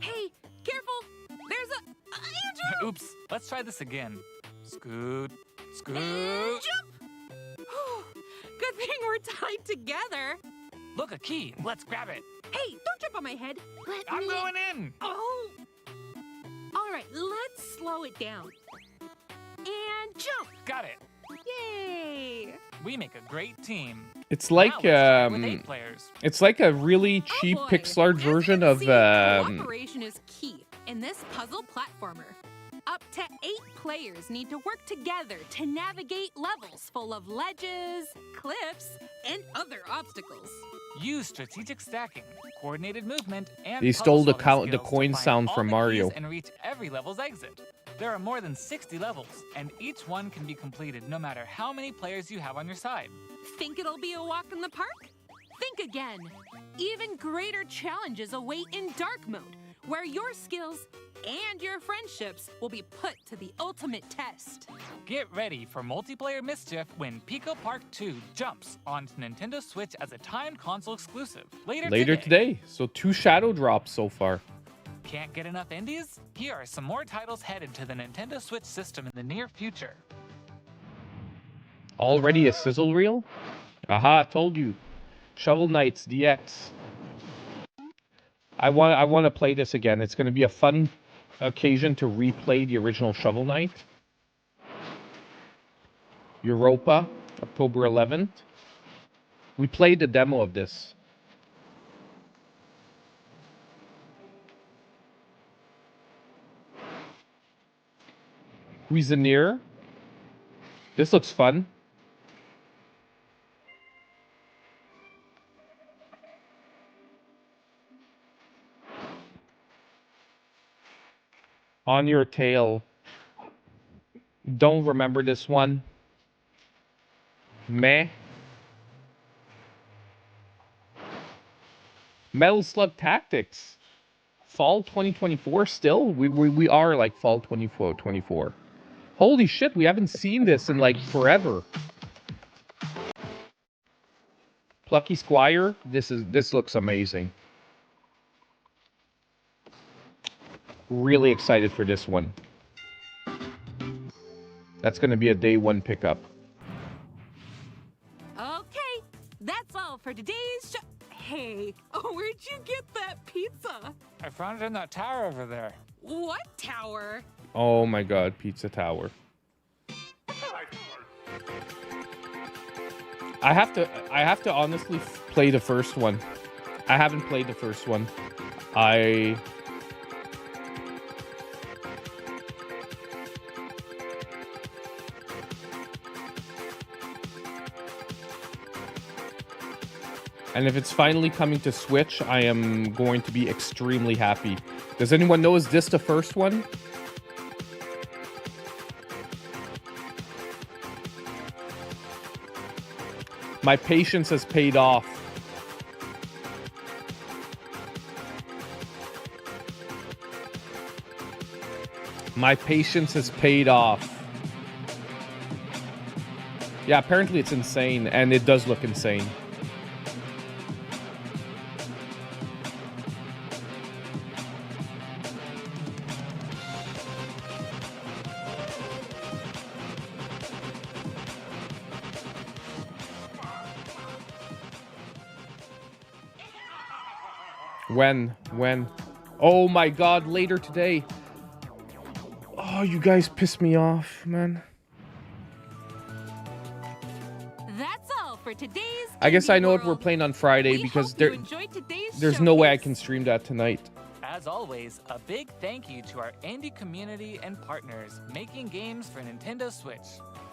Hey, careful. There's a Andrew. Oops, let's try this again. Scoot, scoot. Jump. Good thing we're tied together. Look, a key. Let's grab it. Hey, don't jump on my head. I'm going in. Oh. All right, let's slow it down. And jump. Got it. Yay. We make a great team. It's like Now let's try with 8 players. it's like a really cheap boy. pixel art version of Cooperation is key in this puzzle platformer. Up to 8 players need to work together to navigate levels full of ledges, cliffs, and other obstacles. Use strategic stacking, coordinated movement, and They stole the puzzle-solving the skills coin to find sound all from the Mario. keys and reach every level's exit. There are more than 60 levels, and each one can be completed no matter how many players you have on your side. Think it'll be a walk in the park? Think again. Even greater challenges await in dark mode, where your skills and your friendships will be put to the ultimate test. Get ready for multiplayer mischief when Pico Park 2 jumps onto Nintendo Switch as a timed console exclusive later today. So 2 shadow drops so far. Can't get enough indies? Here are some more titles headed to the Nintendo Switch system in the near future. Already a sizzle reel? Aha, told you. Shovel Knights DX. I want to play this again. It's going to be a fun occasion to replay the original Shovel Knight. Europa, October 11th. We played the demo of this. Cuisinier. This looks fun. On Your Tail. Don't remember this one. Meh. Metal Slug Tactics. Fall 2024 still? We are like fall 24. Holy shit, we haven't seen this in like forever. Plucky Squire, this looks amazing. Really excited for this one. That's going to be a day 1 pickup. Okay, that's all for today's show. Hey, where'd you get that pizza? I found it in that tower over there. What tower? Oh my god, Pizza Tower. I have to honestly play the first one. I haven't played the first one. And if it's finally coming to Switch, I am going to be extremely happy. Does anyone know, is this the first one? My patience has paid off. My patience has paid off. Yeah, apparently it's insane, and it does look insane. When? Oh my god, later today. Oh, you guys piss me off, man. That's all for today's. I guess I know what we're playing on Friday because there's no way I can stream that tonight. As always, a big thank you to our indie community and partners making games for Nintendo Switch.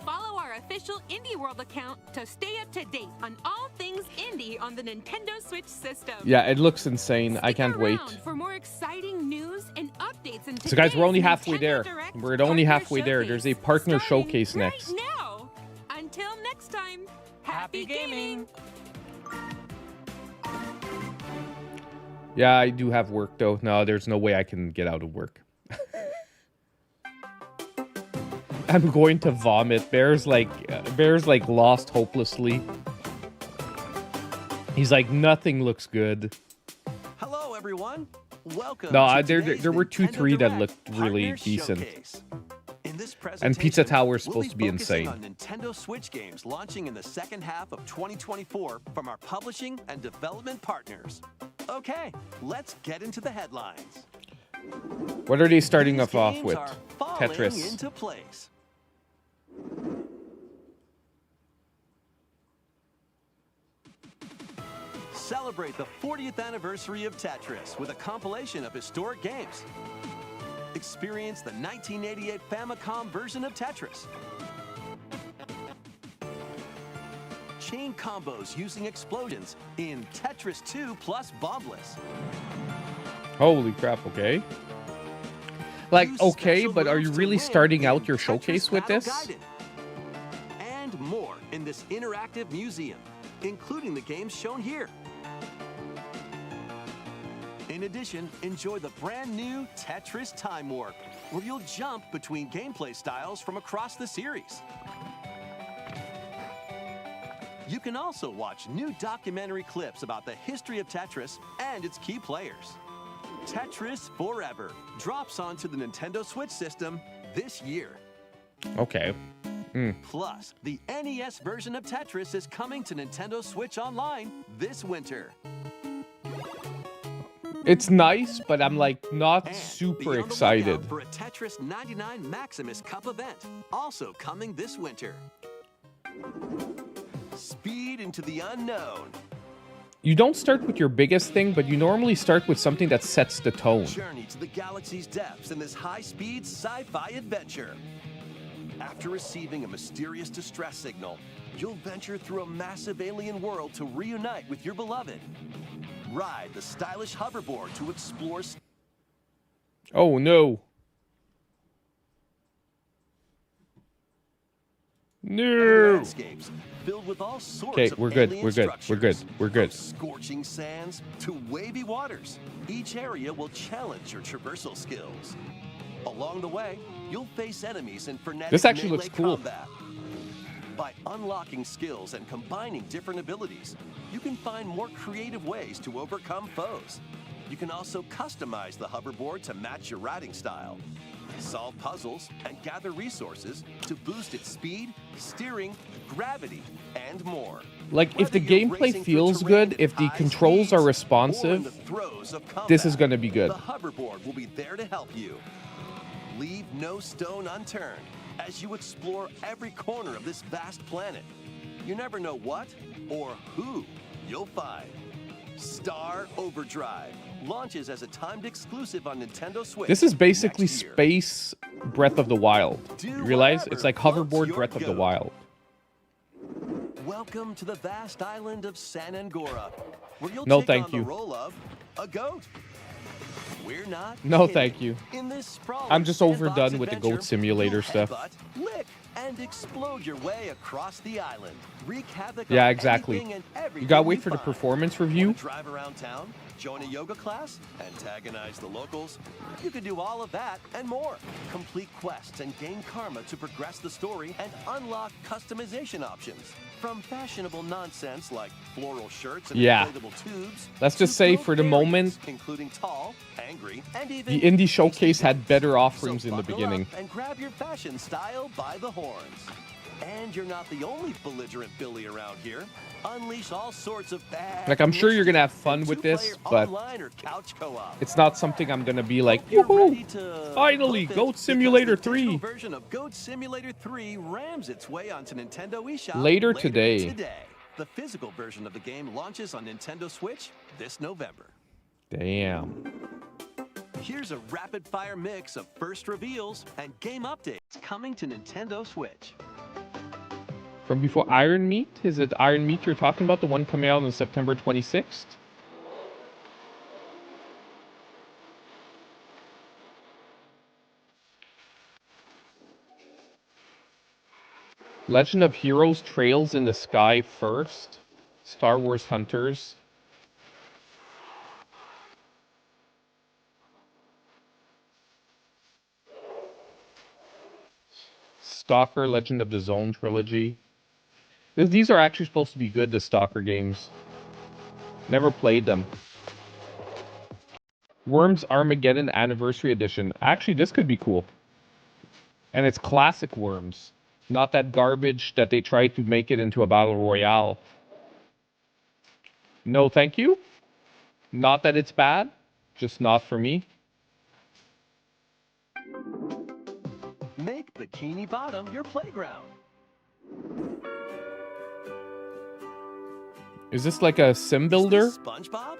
Follow our official Indie World account to stay up to date on all things indie on the Nintendo Switch system. Yeah, it looks insane. I can't wait. For more exciting news and updates in So guys, we're only halfway Nintendo there. Direct We're only halfway there. Showcase There's a partner showcase next. now. Until next time, happy gaming. Yeah, I do have work though. No, there's no way I can get out of work. I'm going to vomit. Bear's like lost hopelessly. He's like, nothing looks good. Hello, everyone. Welcome. No, to there were 2, 3 that looked really decent. In this And Pizza Tower is we'll supposed to be focusing insane. on Nintendo Switch games launching in the second half of 2024 from our publishing and development partners. Okay, let's get into the headlines. What are they starting off Games with? are falling Tetris. into place. Celebrate the 40th anniversary of Tetris with a compilation of historic games. Experience the 1988 Famicom version of Tetris. Chain combos using explosions in Tetris 2 plus Bombless. Holy crap, okay. Like, okay, but are you really starting out your showcase with this? Guided. And more in this interactive museum, including the games shown here. In addition, enjoy the brand new Tetris Time Warp, where you'll jump between gameplay styles from across the series. You can also watch new documentary clips about the history of Tetris and its key players. Tetris Forever drops onto the Nintendo Switch system this year. Okay. Plus, the NES version of Tetris is coming to Nintendo Switch Online this winter. It's nice, but I'm like not And super be on the excited. lookout for a Tetris 99 Maximus Cup event, also coming this winter. Speed into the unknown. You don't start with your biggest thing, but you normally start with something that sets the tone. Journey to the galaxy's depths in this high-speed sci-fi adventure. After receiving a mysterious distress signal, you'll venture through a massive alien world to reunite with your beloved. Ride the stylish hoverboard to explore Oh no. No. landscapes filled with all sorts Okay, of we're good. alien We're good. We're good. structures. We're good. From scorching sands to wavy waters, each area will challenge your traversal skills. Along the way, you'll face enemies in frenetic This actually melee looks cool. combat. By unlocking skills and combining different abilities, you can find more creative ways to overcome foes. You can also customize the hoverboard to match your riding style. Solve puzzles and gather resources to boost its speed, steering, gravity, and more. Like, if the Whether you're gameplay racing through feels terrain good, at if the high controls are speeds, or in responsive, the throes of this is combat, going to be good. The hoverboard will be there to help you. Leave no stone unturned as you explore every corner of this vast planet. You never know what or who you'll find. Star Overdrive launches as a timed exclusive on Nintendo Switch. This is basically next year. Space Breath of the Wild. Do You realize? whatever It's like floats hoverboard your Breath of the goat. Wild. Welcome to the vast island of San Angora, where you'll No, take thank on you. the role of a goat. We're not No, kidding. thank you. In this sprawling I'm just sandbox overdone with the adventure, goat simulator you'll stuff. headbutt, lick, and explode your way across the island. Wreak havoc Yeah, on exactly. anything and You everything gotta wait you for the find. performance review. Wanna drive around town, join a yoga class, antagonize the locals? You can do all of that and more. Complete quests and gain karma to progress the story and unlock customization options. From fashionable nonsense like floral shirts and Yeah. inflatable tubes. Let's just to say built for the variants, moment, including tall, angry, and even the indie showcase had better so offerings in the buckle beginning. up and grab your fashion style by the horns. And you're not the only belligerent Billy around here. Unleash all sorts of bad Like, I'm sure you're gonna have fun with this, two-player but online or couch co-op. it's not something I'm gonna be like, You're ready woohoo! to Finally, flip it, Goat because Simulator the digital 3! version of Goat Simulator 3 rams its way onto Nintendo eShop Later today. The physical version of the game launches on Nintendo Switch this November. Damn. Here's a rapid-fire mix of first reveals and game updates coming to Nintendo Switch. From before Iron Meat? Is it Iron Meat you're talking about? The one coming out on September 26th? Legend of Heroes Trails in the Sky first. Star Wars Hunters. Stalker, Legend of the Zone trilogy. These are actually supposed to be good, the Stalker games. Never played them. Worms Armageddon Anniversary Edition. Actually, this could be cool. And it's classic Worms. Not that garbage that they tried to make it into a battle royale. No, thank you. Not that it's bad. Just not for me. Make Bikini Bottom your playground. Is this like a sim builder? SpongeBob?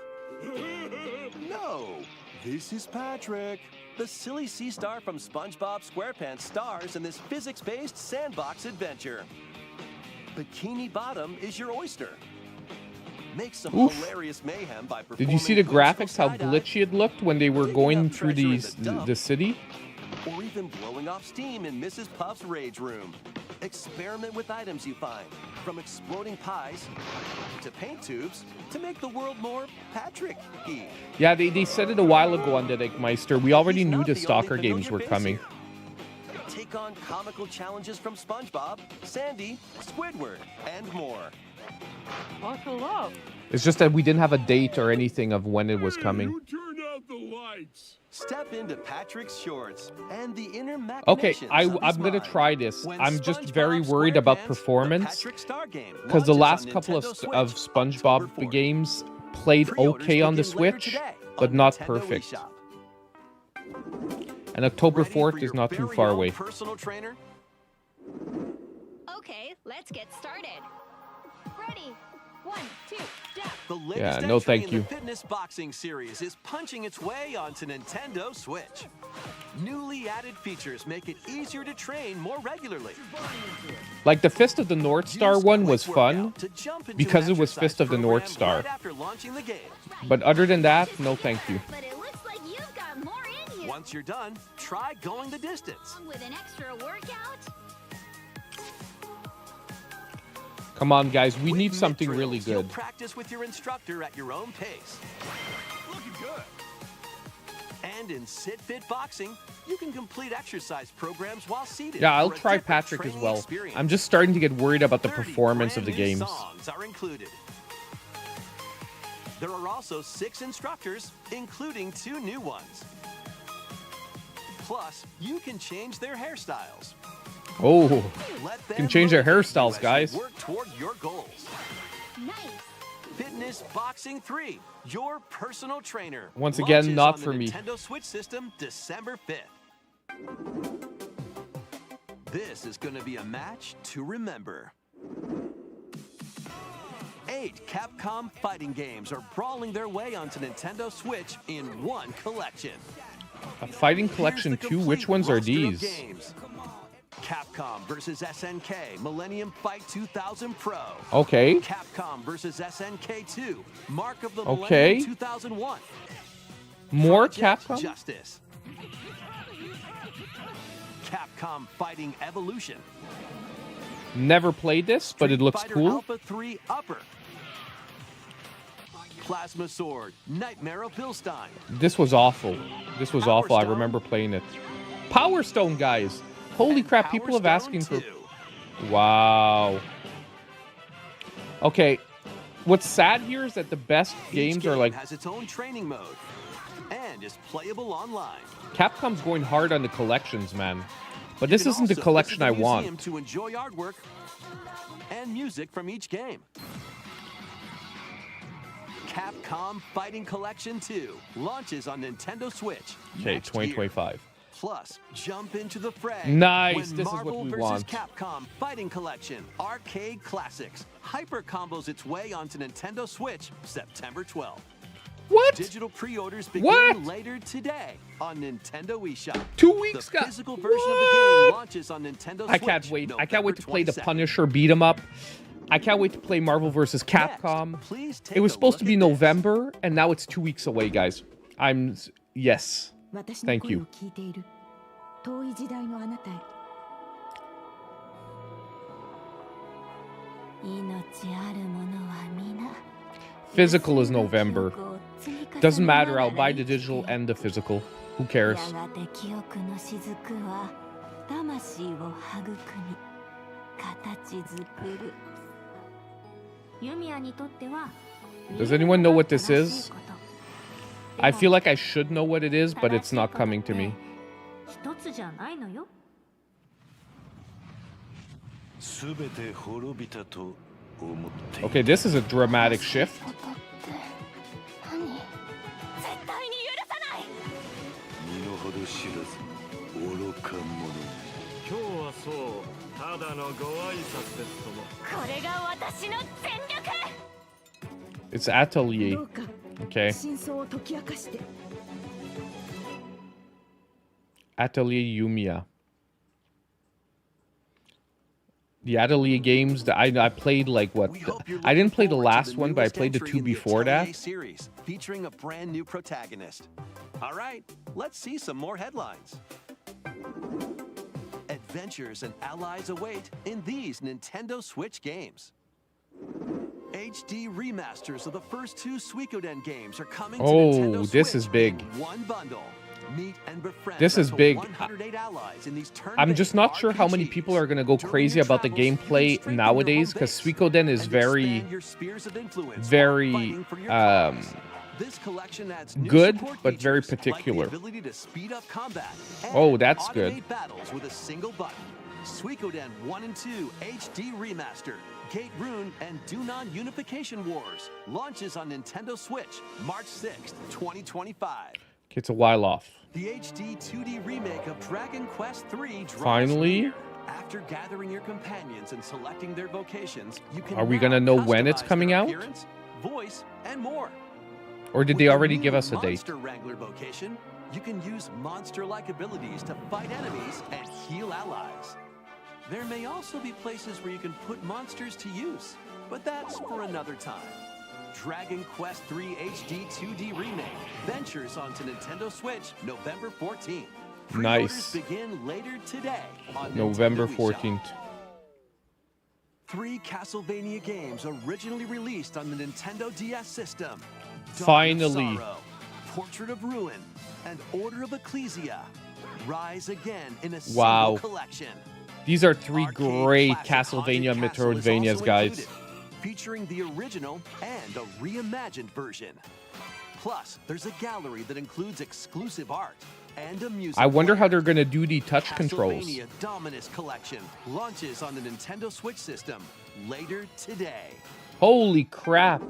No, this is Patrick. The silly sea star from SpongeBob SquarePants stars in this physics-based sandbox adventure. Bikini Bottom is your oyster. Make some hilarious mayhem by performing. Did you see the graphics, how glitchy it looked when they were going through the city? Or even blowing off steam in Mrs. Puff's rage room. Experiment with items you find, from exploding pies to paint tubes, to make the world more Patrick-y. Yeah, they said it a while ago on Dedekmeister. We already knew the Stalker games were coming. Take on comical challenges from SpongeBob, Sandy, Squidward, and more. Buckle up. It's just that we didn't have a date or anything of when it was coming. Turn out the lights. Step into Patrick's shorts and the inner Okay, machinations I'm gonna try this. I'm just very worried about performance because the last couple of SpongeBob games played okay on the Switch, but not perfect. And October 4th is not too far away. Personal trainer. Okay, let's get started. Ready? 1, 2, jump. The latest Yeah, no entry thank in you. the fitness boxing series is punching its way onto Nintendo Switch. Newly added features make it easier to train more regularly. Like the Fist of the North Star one was fun because it was Fist of the North Star. Right after launching the game. But other than that, no thank you. But it looks like you've got more in you. Once you're done, try going the distance. With an extra workout? Come on, guys, we need something really You'll good. practice with your instructor at your own pace. Looking good. And in Sit Fit Boxing, you can complete exercise programs while seated. Yeah, I'll for a try different Patrick as training well. experience. I'm just starting to get worried about the 30 performance of the brand new games. songs are included. There are also 6 instructors, including 2 new ones. Plus, you can change their hairstyles. Oh, Let can them change their motivate you hairstyles, as you guys. Work toward your goals. Nice. Fitness Boxing 3, your personal trainer. Once again, launches not on for the me. Nintendo Switch system December 5th. This is going to be a match to remember. 8 Capcom fighting games are brawling their way onto Nintendo Switch in one collection. A fighting collection too? Which ones are Roster of these? games. Capcom versus SNK Millennium Fight 2000 Pro. Okay. Capcom versus SNK 2 Mark of the Okay. Millennium 2001. More Project Capcom? Justice. Capcom Fighting Evolution. Never played this, but it looks Fighter cool. Alpha 3 Upper. Plasma Sword Nightmare of Bilstein. This was awful. This was awful. I remember playing it. Power Stone, guys. Holy crap, people have asking for... Wow. Okay. What's sad here is that the best games are like... has its own training mode and is playable online. Capcom's going hard on the collections, man. But You this can isn't the also collection visit I the museum want. to enjoy artwork and music from each game. Capcom Fighting Collection 2 launches on Nintendo Switch. Okay, next year. 2025. Plus, jump into the fray. Nice, when this is Marvel what we vs. want. Capcom Fighting Collection Arcade Classics hyper combos its way onto Nintendo Switch September 12th. What? Digital pre-orders begin What? later today on Nintendo eShop. 2 weeks, The guys. physical version of the game launches on Nintendo Switch. I can't wait. I can't wait to play the November 22nd. Punisher beat 'em up. I can't wait to play Marvel vs. Capcom. Please take It was a supposed to look be at this. November, and now it's 2 weeks away, guys. Yes. Thank you. 遠い時代のあなたへ命あるものは皆 Physical is November. Doesn't matter. I'll buy the digital and the physical. Who cares? やがて記憶の雫は魂を育み形作る。ユミヤにとっては Does anyone know what this is? I feel like I should know what it is, but it's not coming to me. 一つじゃないのよ。Okay, this is a dramatic shift. 絶対に許さない。身の程知らず愚か者。今日はそうただのご挨拶ですとも。これが私の全力。 It's Atelier. Okay. 真相を解き明かして。 Atelier Yumiya. The Atelier games that I played like what? I didn't play the last one, but I played the two before that. Series featuring a brand new protagonist. All right, let's see some more headlines. Adventures and allies await in these Nintendo Switch games. HD remasters of the first two Suikoden games are coming to Nintendo Switch. This is big. In one bundle. Meet and befriend This is big. 108 allies in these I'm just not sure how many people are going to go crazy about the gameplay nowadays, because Suikoden is very good, but very particular. Oh, that's good. Battles with a single button. Suikoden 1 and 2 HD Remaster, Gate Rune, and Dunan Unification Wars launches on Nintendo Switch March 6th, 2025. It's a while off. The HD 2D remake of Dragon Quest III Finally. After gathering your companions and selecting their vocations, you can Are we going to know when it's coming out? Voice, and more. Or did they already give us a date? Monster Wrangler vocation, you can use monster-like abilities to fight enemies and heal allies. There may also be places where you can put monsters to use, but that's for another time. Dragon Quest III HD 2D Remake ventures onto Nintendo Switch November 14th. Nice. Pre-orders begin later today on November Nintendo 14th. eShop. 3 Castlevania games originally released on the Nintendo DS system. Finally. Dawn of Sorrow, Portrait of Ruin, and Order of Ecclesia rise again in a single collection. These are 3 great Castlevania Metroidvanias, guys. Featuring the original and a reimagined version. Plus, there's a gallery that includes exclusive art and a music. I wonder how they're going to do the touch controls. Castlevania Dominus Collection launches on the Nintendo Switch system later today. Holy crap.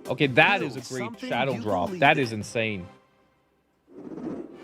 Okay, that is a great shadow drop. That is insane.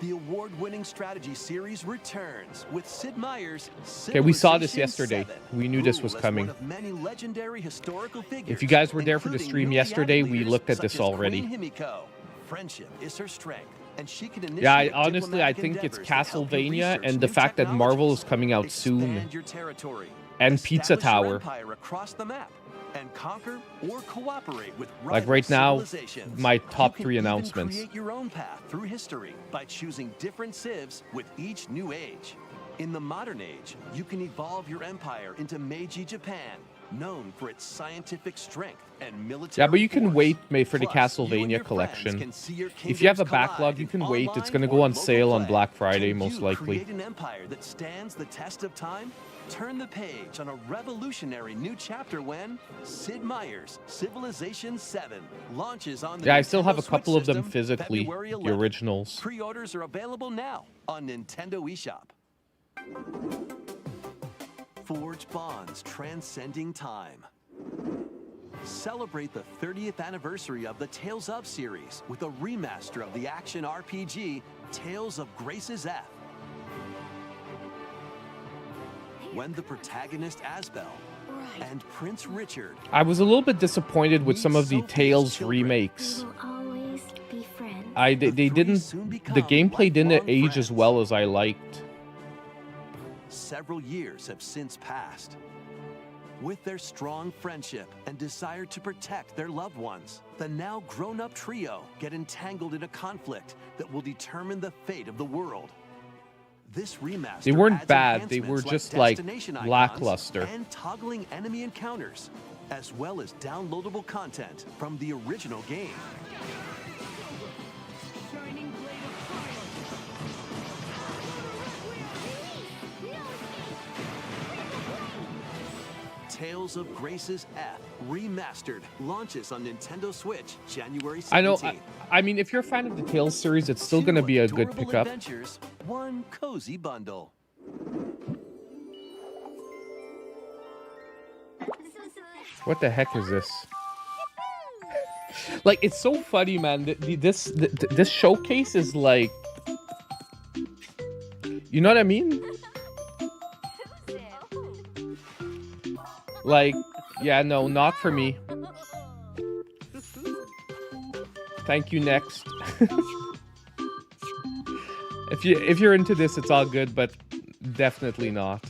The award-winning strategy series returns with Sid Meier's Okay, we saw this Civilization yesterday. 7. We knew this was As coming. one of many legendary historical figures, If you guys were there for the including stream newly yesterday, added we leaders looked at such this as already. Queen Himiko. Friendship is her strength, and she can initiate Yeah, honestly, I diplomatic think it's endeavors to help you Castlevania research and the new fact that Marvel is technologies, coming out soon. expand your territory, And Pizza establish your Tower. empire across the map, and conquer or cooperate with Like rival right now, civilizations. my top You 3 can even announcements. create your own path through history by choosing different civs with each new age. In the modern age, you can evolve your empire into Meiji Japan, known for its scientific strength and military. Yeah, but you can force. wait for the Plus, you and Castlevania your collection. friends can see your If you have a kingdoms backlog, collide you in can wait. It's online going to or go on local sale on play. Black Friday, Can most you likely. create an empire that stands the test of time? Turn the page on a revolutionary new chapter when Sid Meier's Civilization 7 launches on the Yeah, I still have a Nintendo couple Switch of them system physically, February the 11th. originals. Pre-orders are available now on Nintendo eShop. Forge bonds transcending time. Celebrate the 30th anniversary of the Tales of series with a remaster of the action RPG Tales of Grace's F. When the protagonist Asbel and Prince Richard I was a little bit disappointed with some of the Tales remakes. Always be friends. They didn't. The gameplay didn't age as well as I liked. several years have since passed. With their strong friendship and desire to protect their loved ones, the now grown-up trio get entangled in a conflict that will determine the fate of the world. This remaster They weren't adds bad, they were enhancements just like destination icons lackluster. and toggling enemy encounters, as well as downloadable content from the original game. Tales of Grace's F Remastered launches on Nintendo Switch January 17th. I know. I mean, if you're a fan of the Tales series, it's still going to be a good Adorable pickup. adventures, one cozy bundle. What the heck is this? Like, it's so funny, man. This showcase is like, you know what I mean? Like, yeah, no, not for me. Thank you. Next. If you're into this, it's all good, but definitely not.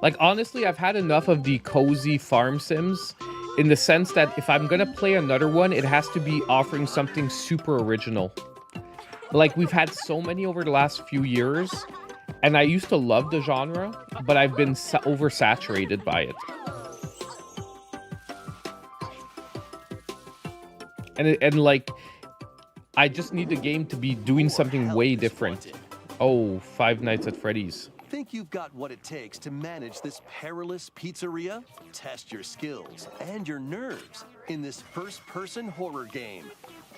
Like, honestly, I've had enough of the cozy farm sims in the sense that if I'm gonna play another one, it has to be offering something super original. Like, we've had so many over the last few years, and I used to love the genre, but I've been oversaturated by it. And like, I just need the game to be doing something way different. Oh, Five Nights at Freddy's. Think you've got what it takes to manage this perilous pizzeria? Test your skills and your nerves in this first-person horror game.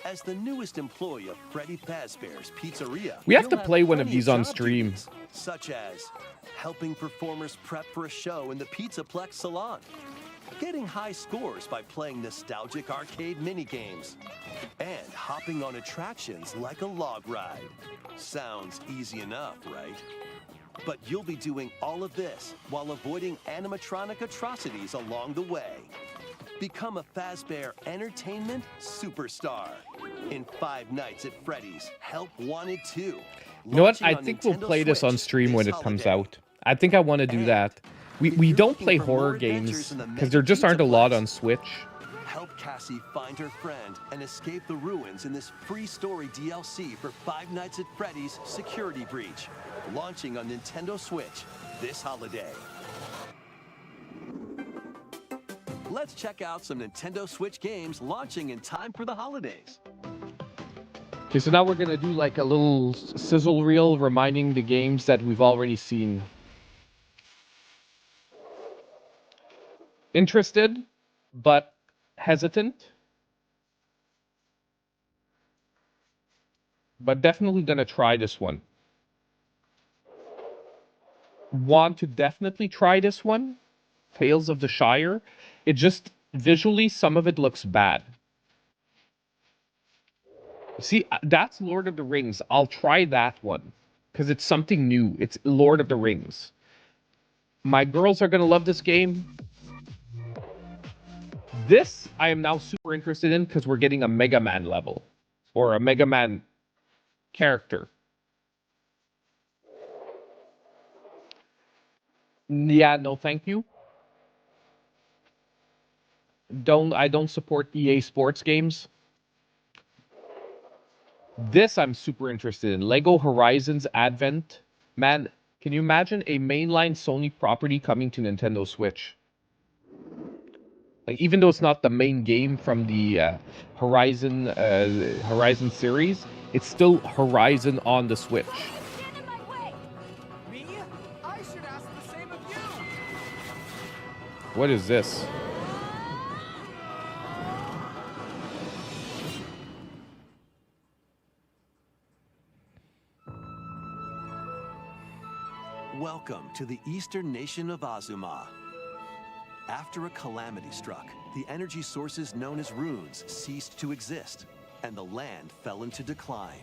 As the newest employee of Freddy Fazbear's Pizzeria, We have to you'll play one of plenty these on job stream. duties, such as helping performers prep for a show in the Pizzaplex salon, getting high scores by playing nostalgic arcade minigames, and hopping on attractions like a log ride. Sounds easy enough, right? But you'll be doing all of this while avoiding animatronic atrocities along the way. Become a Fazbear Entertainment superstar in Five Nights at Freddy's Help Wanted 2. You know what? launching I on think we'll Nintendo play this on Switch stream when this it comes holiday. out. I think I want to do that. We don't play horror games because there just aren't a lot on Switch. Help Cassie find her friend and escape the ruins in this free story DLC for Five Nights at Freddy's Security Breach, launching on Nintendo Switch this holiday. Let's check out some Nintendo Switch games launching in time for the holidays. Okay, so now we're gonna do like a little sizzle reel reminding the games that we've already seen. Interested, but hesitant. But definitely gonna try this one. Want to definitely try this one. Tales of the Shire. It just, visually, some of it looks bad. See, that's Lord of the Rings. I'll try that one. Because it's something new. It's Lord of the Rings. My girls are gonna love this game. This, I am now super interested in because we're getting a Mega Man level. Or a Mega Man character. Yeah, no thank you. I don't support EA Sports games. This I'm super interested in. Lego Horizons Advent. Man, can you imagine a mainline Sony property coming to Nintendo Switch? Like, even though it's not the main game from the Horizon series, it's still Horizon on the Switch. Me? I should ask the same of you. What is this? Welcome to the eastern nation of Azuma. After a calamity struck, the energy sources known as runes ceased to exist, and the land fell into decline.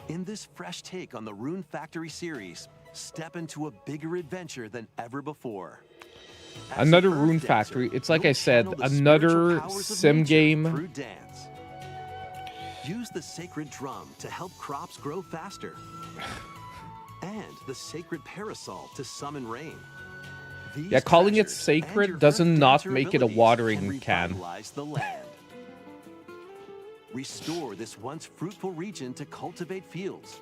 In this fresh take on the Rune Factory series, step into a bigger adventure than ever before. As Another a Earth Rune dancer, Factory. It's like you'll I said, channel the another spiritual powers of sim nature game. through dance. Use the sacred drum to help crops grow faster. And the sacred parasol to summon rain. These Yeah, calling it treasures and sacred your doesn't Earth not dancer make it a abilities watering can. revitalize the land. Restore this once fruitful region to cultivate fields,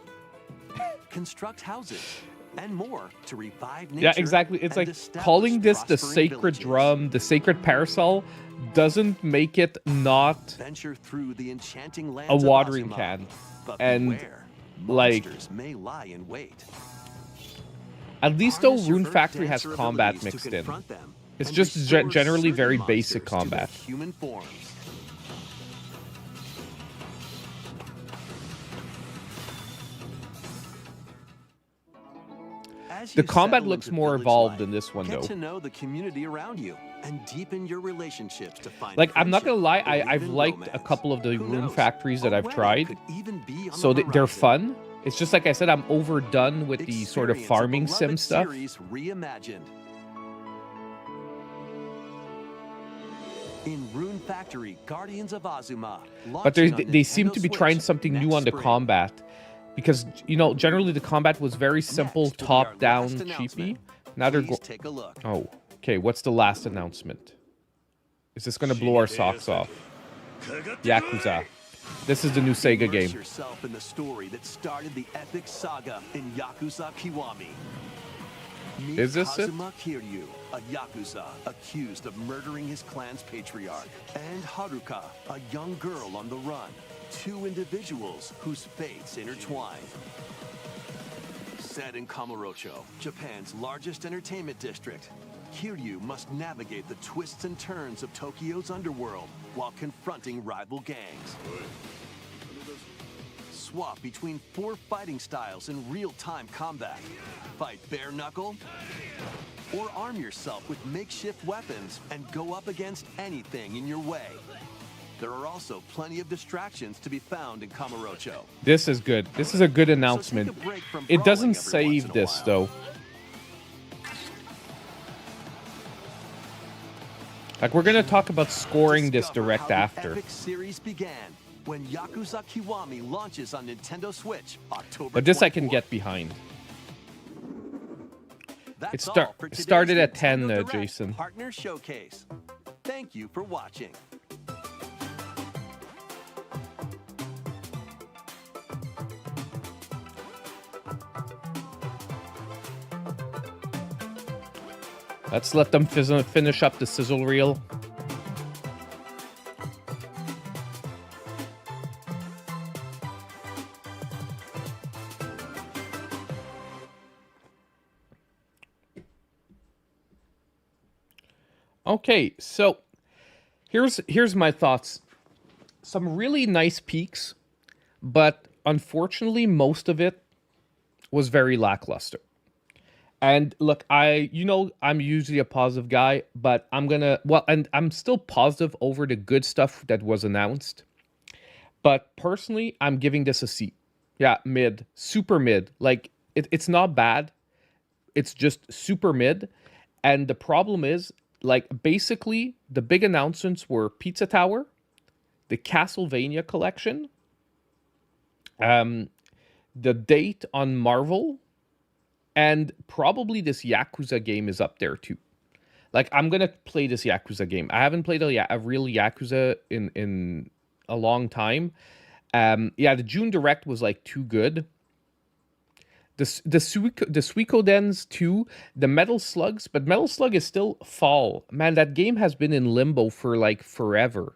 construct houses, and more to revive nature. Yeah, exactly. It's and like establish calling this the prospering sacred villages. drum, the sacred parasol, doesn't make it not Venture through the enchanting lands a of watering Azuma, can. but And beware, like, monsters may lie in wait. At least though, Harness your Rune Earth Factory has Dancer combat abilities to mixed in. confront them It's and just restore generally certain very monsters basic to their combat. human forms. As The you combat settle looks into more village evolved life, in this one, get though. to know the community around you and deepen your relationships to find Like, I'm not gonna lie, friendship or I've even liked romance. a couple of the Who Rune knows? Factories that A I've wedding tried. could even be on So the they're horizon. fun. It's just like I said, I'm overdone with the sort of Experience a farming sim beloved stuff. series reimagined. In Rune Factory, Guardians of Azuma. But launching on they seem Nintendo to be trying Switch something new next on the spring. combat. Because, you know, generally the combat was very simple, Next will be our top-down, last cheapy. announcement. Now they're Please take a look. Oh, okay, what's the last announcement? Is this gonna blow our socks off? Yakuza. This is the new Sega Immerse game. yourself in the story that started the epic saga in Yakuza Kiwami. Meet Is this it? Kazuma Kiryu, a Yakuza accused of murdering his clan's patriarch, and Haruka, a young girl on the run. Two individuals whose fates intertwine. Set in Kamurocho, Japan's largest entertainment district, Kiryu must navigate the twists and turns of Tokyo's underworld while confronting rival gangs. Swap between 4 fighting styles in real-time combat. Fight bare knuckle, or arm yourself with makeshift weapons and go up against anything in your way. There are also plenty of distractions to be found in Kamurocho. This is good. This is a good announcement. a break from It doesn't brawling every once save in a this, while. though. Like, we're gonna talk about scoring this direct How the after. epic series began when Yakuza Kiwami launches on Nintendo Switch October But this I can 24th. get behind. That's It all for today's started at 10, Nintendo Direct Jason. Partner Showcase. Thank you for watching. Let's let them finish up the sizzle reel. Okay, so here's my thoughts. Some really nice peaks, but unfortunately most of it was very lackluster. And look, I'm usually a positive guy, but I'm still positive over the good stuff that was announced. But personally, I'm giving this a C. Yeah, mid, super mid. Like it's not bad. It's just super mid. And the problem is, like, basically the big announcements were Pizza Tower, the Castlevania collection, the date on Marvel, and probably this Yakuza game is up there too. Like, I'm gonna play this Yakuza game. I haven't played a real Yakuza in a long time. The June Direct was like too good. The Suikodens too, the Metal Slugs, but Metal Slug is still fall. Man, that game has been in limbo for like forever.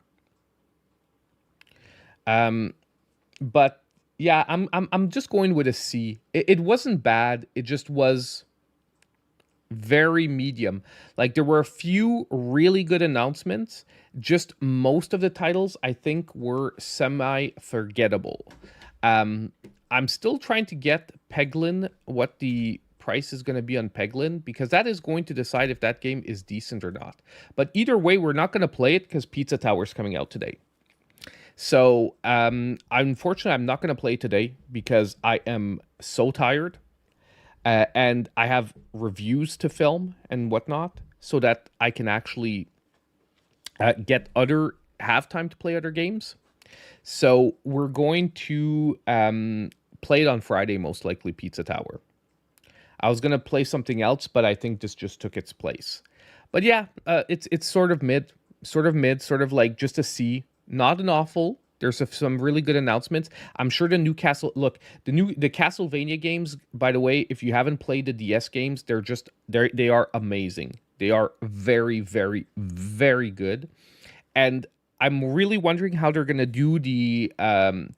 But yeah, I'm just going with a C. It wasn't bad. It just was very medium. Like, there were a few really good announcements. Just most of the titles I think were semi-forgettable. I'm still trying to get Peglin, what the price is going to be on Peglin, because that is going to decide if that game is decent or not. But either way, we're not going to play it because Pizza Tower is coming out today. So, unfortunately, I'm not going to play today because I am so tired. And I have reviews to film and whatnot so that I can actually have time to play other games. So we're going to play it on Friday, most likely, Pizza Tower. I was going to play something else, but I think this just took its place. But yeah, it's sort of mid, sort of like just a C. Not an awful. There's some really good announcements. I'm sure the the Castlevania games, by the way, if you haven't played the DS games, they are amazing. They are very, very, very good. And I'm really wondering how they're gonna do the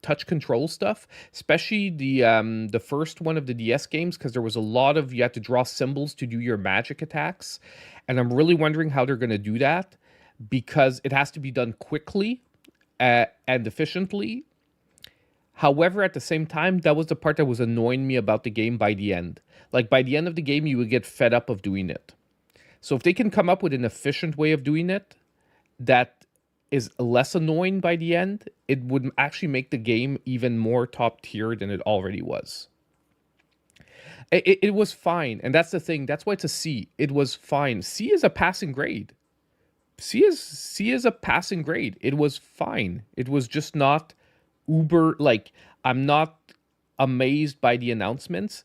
touch control stuff, especially the first one of the DS games, because there was a lot of, you had to draw symbols to do your magic attacks, and I'm really wondering how they're gonna do that, because it has to be done quickly and efficiently. However, at the same time, that was the part that was annoying me about the game by the end. Like, by the end of the game, you would get fed up of doing it. So if they can come up with an efficient way of doing it that is less annoying by the end, it would actually make the game even more top tier than it already was. It was fine, and that's the thing. That's why it's a C. It was fine. C is a passing grade. C is a passing grade. It was fine. It was just not uber, like, I'm not amazed by the announcements,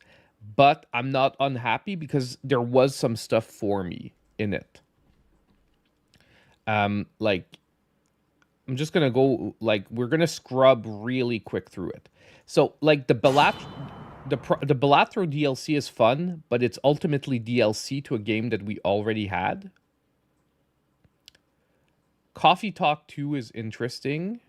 but I'm not unhappy because there was some stuff for me in it. Like, I'm just gonna go, like, we're gonna scrub really quick through it. So, like, the Balatro DLC is fun, but it's ultimately DLC to a game that we already had. Coffee Talk 2 is interesting.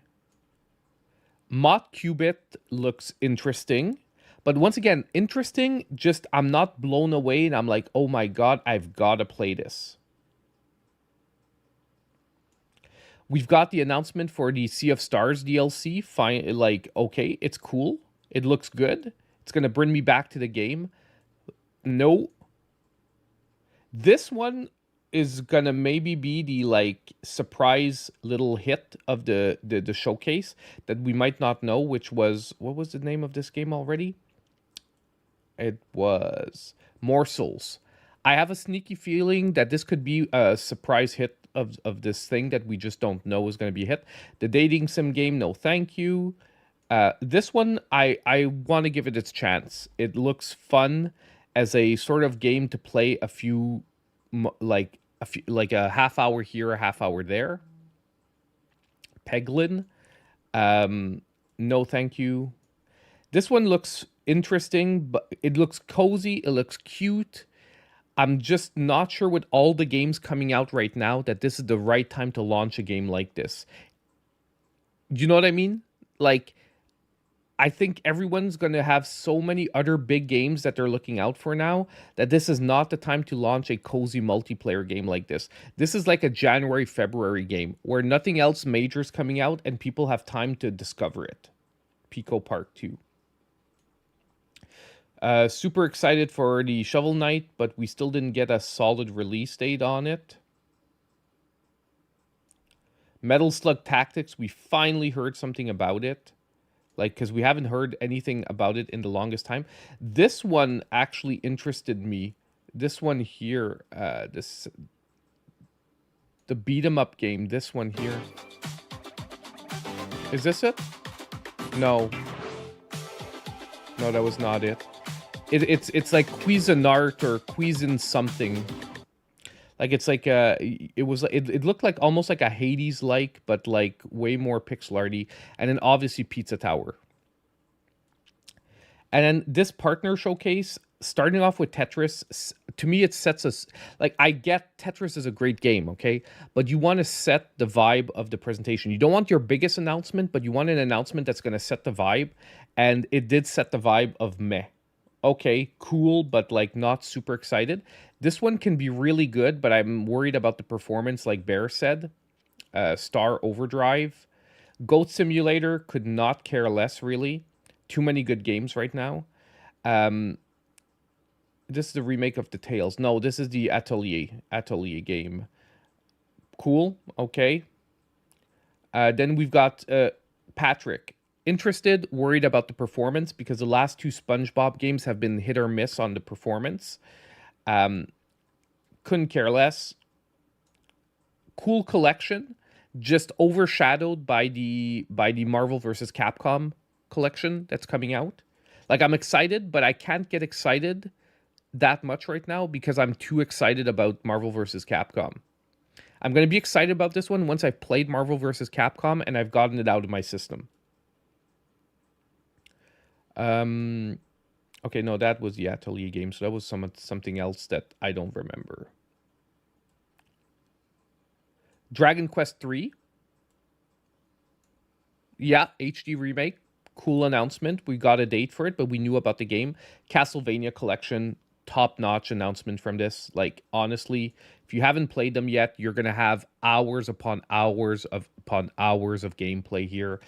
Moth Qubit looks interesting. But once again, interesting, just I'm not blown away and I'm like, oh my god, I've got to play this. We've got the announcement for the Sea of Stars DLC. Fine, like, okay, it's cool. It looks good. It's going to bring me back to the game. No. This one is going to maybe be the, like, surprise little hit of the showcase that we might not know, which was, what was the name of this game already? It was Morsels. I have a sneaky feeling that this could be a surprise hit of this thing that we just don't know is going to be a hit. The dating sim game, no thank you. This one, I want to give it its chance. It looks fun as a sort of game to play a few, like a half hour here, a half hour there. Peglin, no thank you. This one looks interesting, but it looks cozy, it looks cute. I'm just not sure with all the games coming out right now that this is the right time to launch a game like this. Do you know what I mean? Like, I think everyone's going to have so many other big games that they're looking out for now that this is not the time to launch a cozy multiplayer game like this. This is like a January, February game where nothing else major is coming out and people have time to discover it. Pico Park 2. Super excited for the Shovel Knight, but we still didn't get a solid release date on it. Metal Slug Tactics, we finally heard something about it. Like, because we haven't heard anything about it in the longest time. This one actually interested me. This one here, the beat 'em up game, this one here. Is this it? No. No, that was not it. It's like Cuisinart or Cuisin something. Like, it's like it looked like almost like a Hades like, but like way more pixel arty. And then obviously Pizza Tower. And then this partner showcase, starting off with Tetris, to me it sets us, like, I get Tetris is a great game, okay? But you want to set the vibe of the presentation. You don't want your biggest announcement, but you want an announcement that's going to set the vibe. And it did set the vibe of meh. Okay, cool, but like not super excited. This one can be really good, but I'm worried about the performance, like Bear said. Star Overdrive. Goat Simulator, could not care less, really. Too many good games right now. This is the remake of the Tales. No, this is the Atelier game. Cool, okay. Then we've got Patrick. Interested, worried about the performance because the last two SpongeBob games have been hit or miss on the performance. Couldn't care less. Cool collection, just overshadowed by the Marvel vs. Capcom collection that's coming out. Like, I'm excited, but I can't get excited that much right now because I'm too excited about Marvel vs. Capcom. I'm going to be excited about this one once I've played Marvel vs. Capcom and I've gotten it out of my system. Okay, no, that was the Atelier game, so that was something else that I don't remember. Dragon Quest 3. Yeah, HD remake. Cool announcement. We got a date for it, but we knew about the game. Castlevania Collection, top-notch announcement from this. Like, honestly, if you haven't played them yet, you're going to have hours upon hours of gameplay here,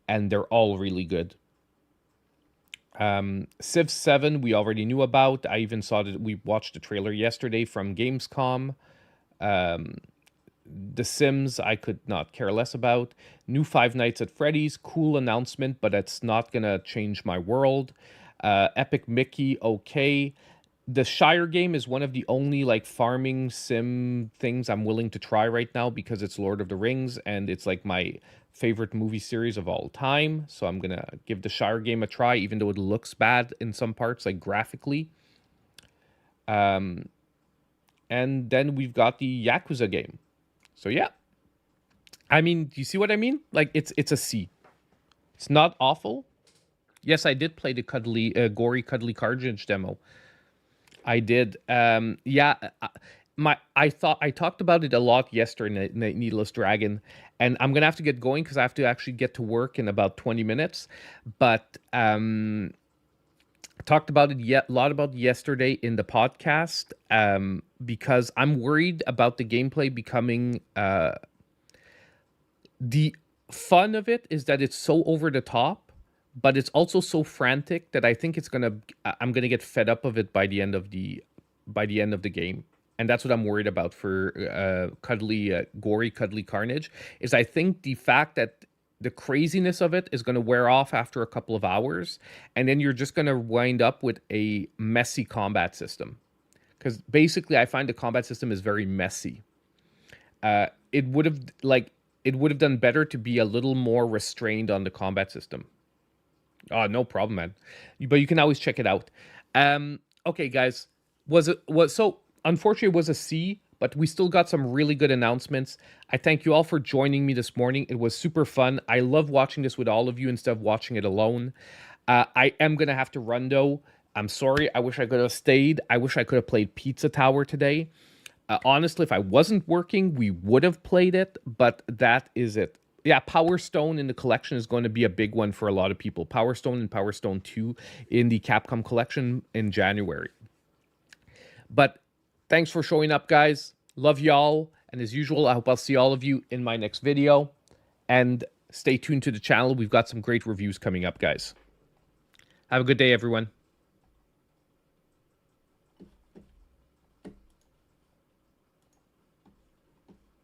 and they're all really good. Civ 7, we already knew about. I even saw that we watched the trailer yesterday from Gamescom. The Sims, I could not care less about. New Five Nights at Freddy's, cool announcement, but it's not gonna change my world. Epic Mickey, okay. The Shire game is one of the only like farming sim things I'm willing to try right now because it's Lord of the Rings and it's like my favorite movie series of all time. So I'm gonna give the Shire game a try, even though it looks bad in some parts, like graphically. And then we've got the Yakuza game. So yeah, I mean, do you see what I mean? Like it's a C. It's not awful. Yes, I did play the gory cuddly carnage demo. I did. Yeah, I talked about it a lot yesterday in Needless Dragon, and I'm gonna have to get going because I have to actually get to work in about 20 minutes. But talked about it a lot about yesterday in the podcast because I'm worried about the gameplay becoming the fun of it is that it's so over the top, but it's also so frantic that I think I'm gonna get fed up of it by the end of the game. And that's what I'm worried about for gory cuddly carnage is I think the fact that the craziness of it is going to wear off after a couple of hours, and then you're just going to wind up with a messy combat system. Because basically, I find the combat system is very messy. It would have done better to be a little more restrained on the combat system. Oh, no problem, man. But you can always check it out. Okay, guys. Unfortunately, it was a C, but we still got some really good announcements. I thank you all for joining me this morning. It was super fun. I love watching this with all of you instead of watching it alone. I am going to have to run, though. I'm sorry. I wish I could have stayed. I wish I could have played Pizza Tower today. Honestly, if I wasn't working, we would have played it, but that is it. Yeah, Power Stone in the collection is going to be a big one for a lot of people. Power Stone and Power Stone 2 in the Capcom collection in January. But thanks for showing up, guys. Love y'all. And as usual, I hope I'll see all of you in my next video. And stay tuned to the channel. We've got some great reviews coming up, guys. Have a good day, everyone.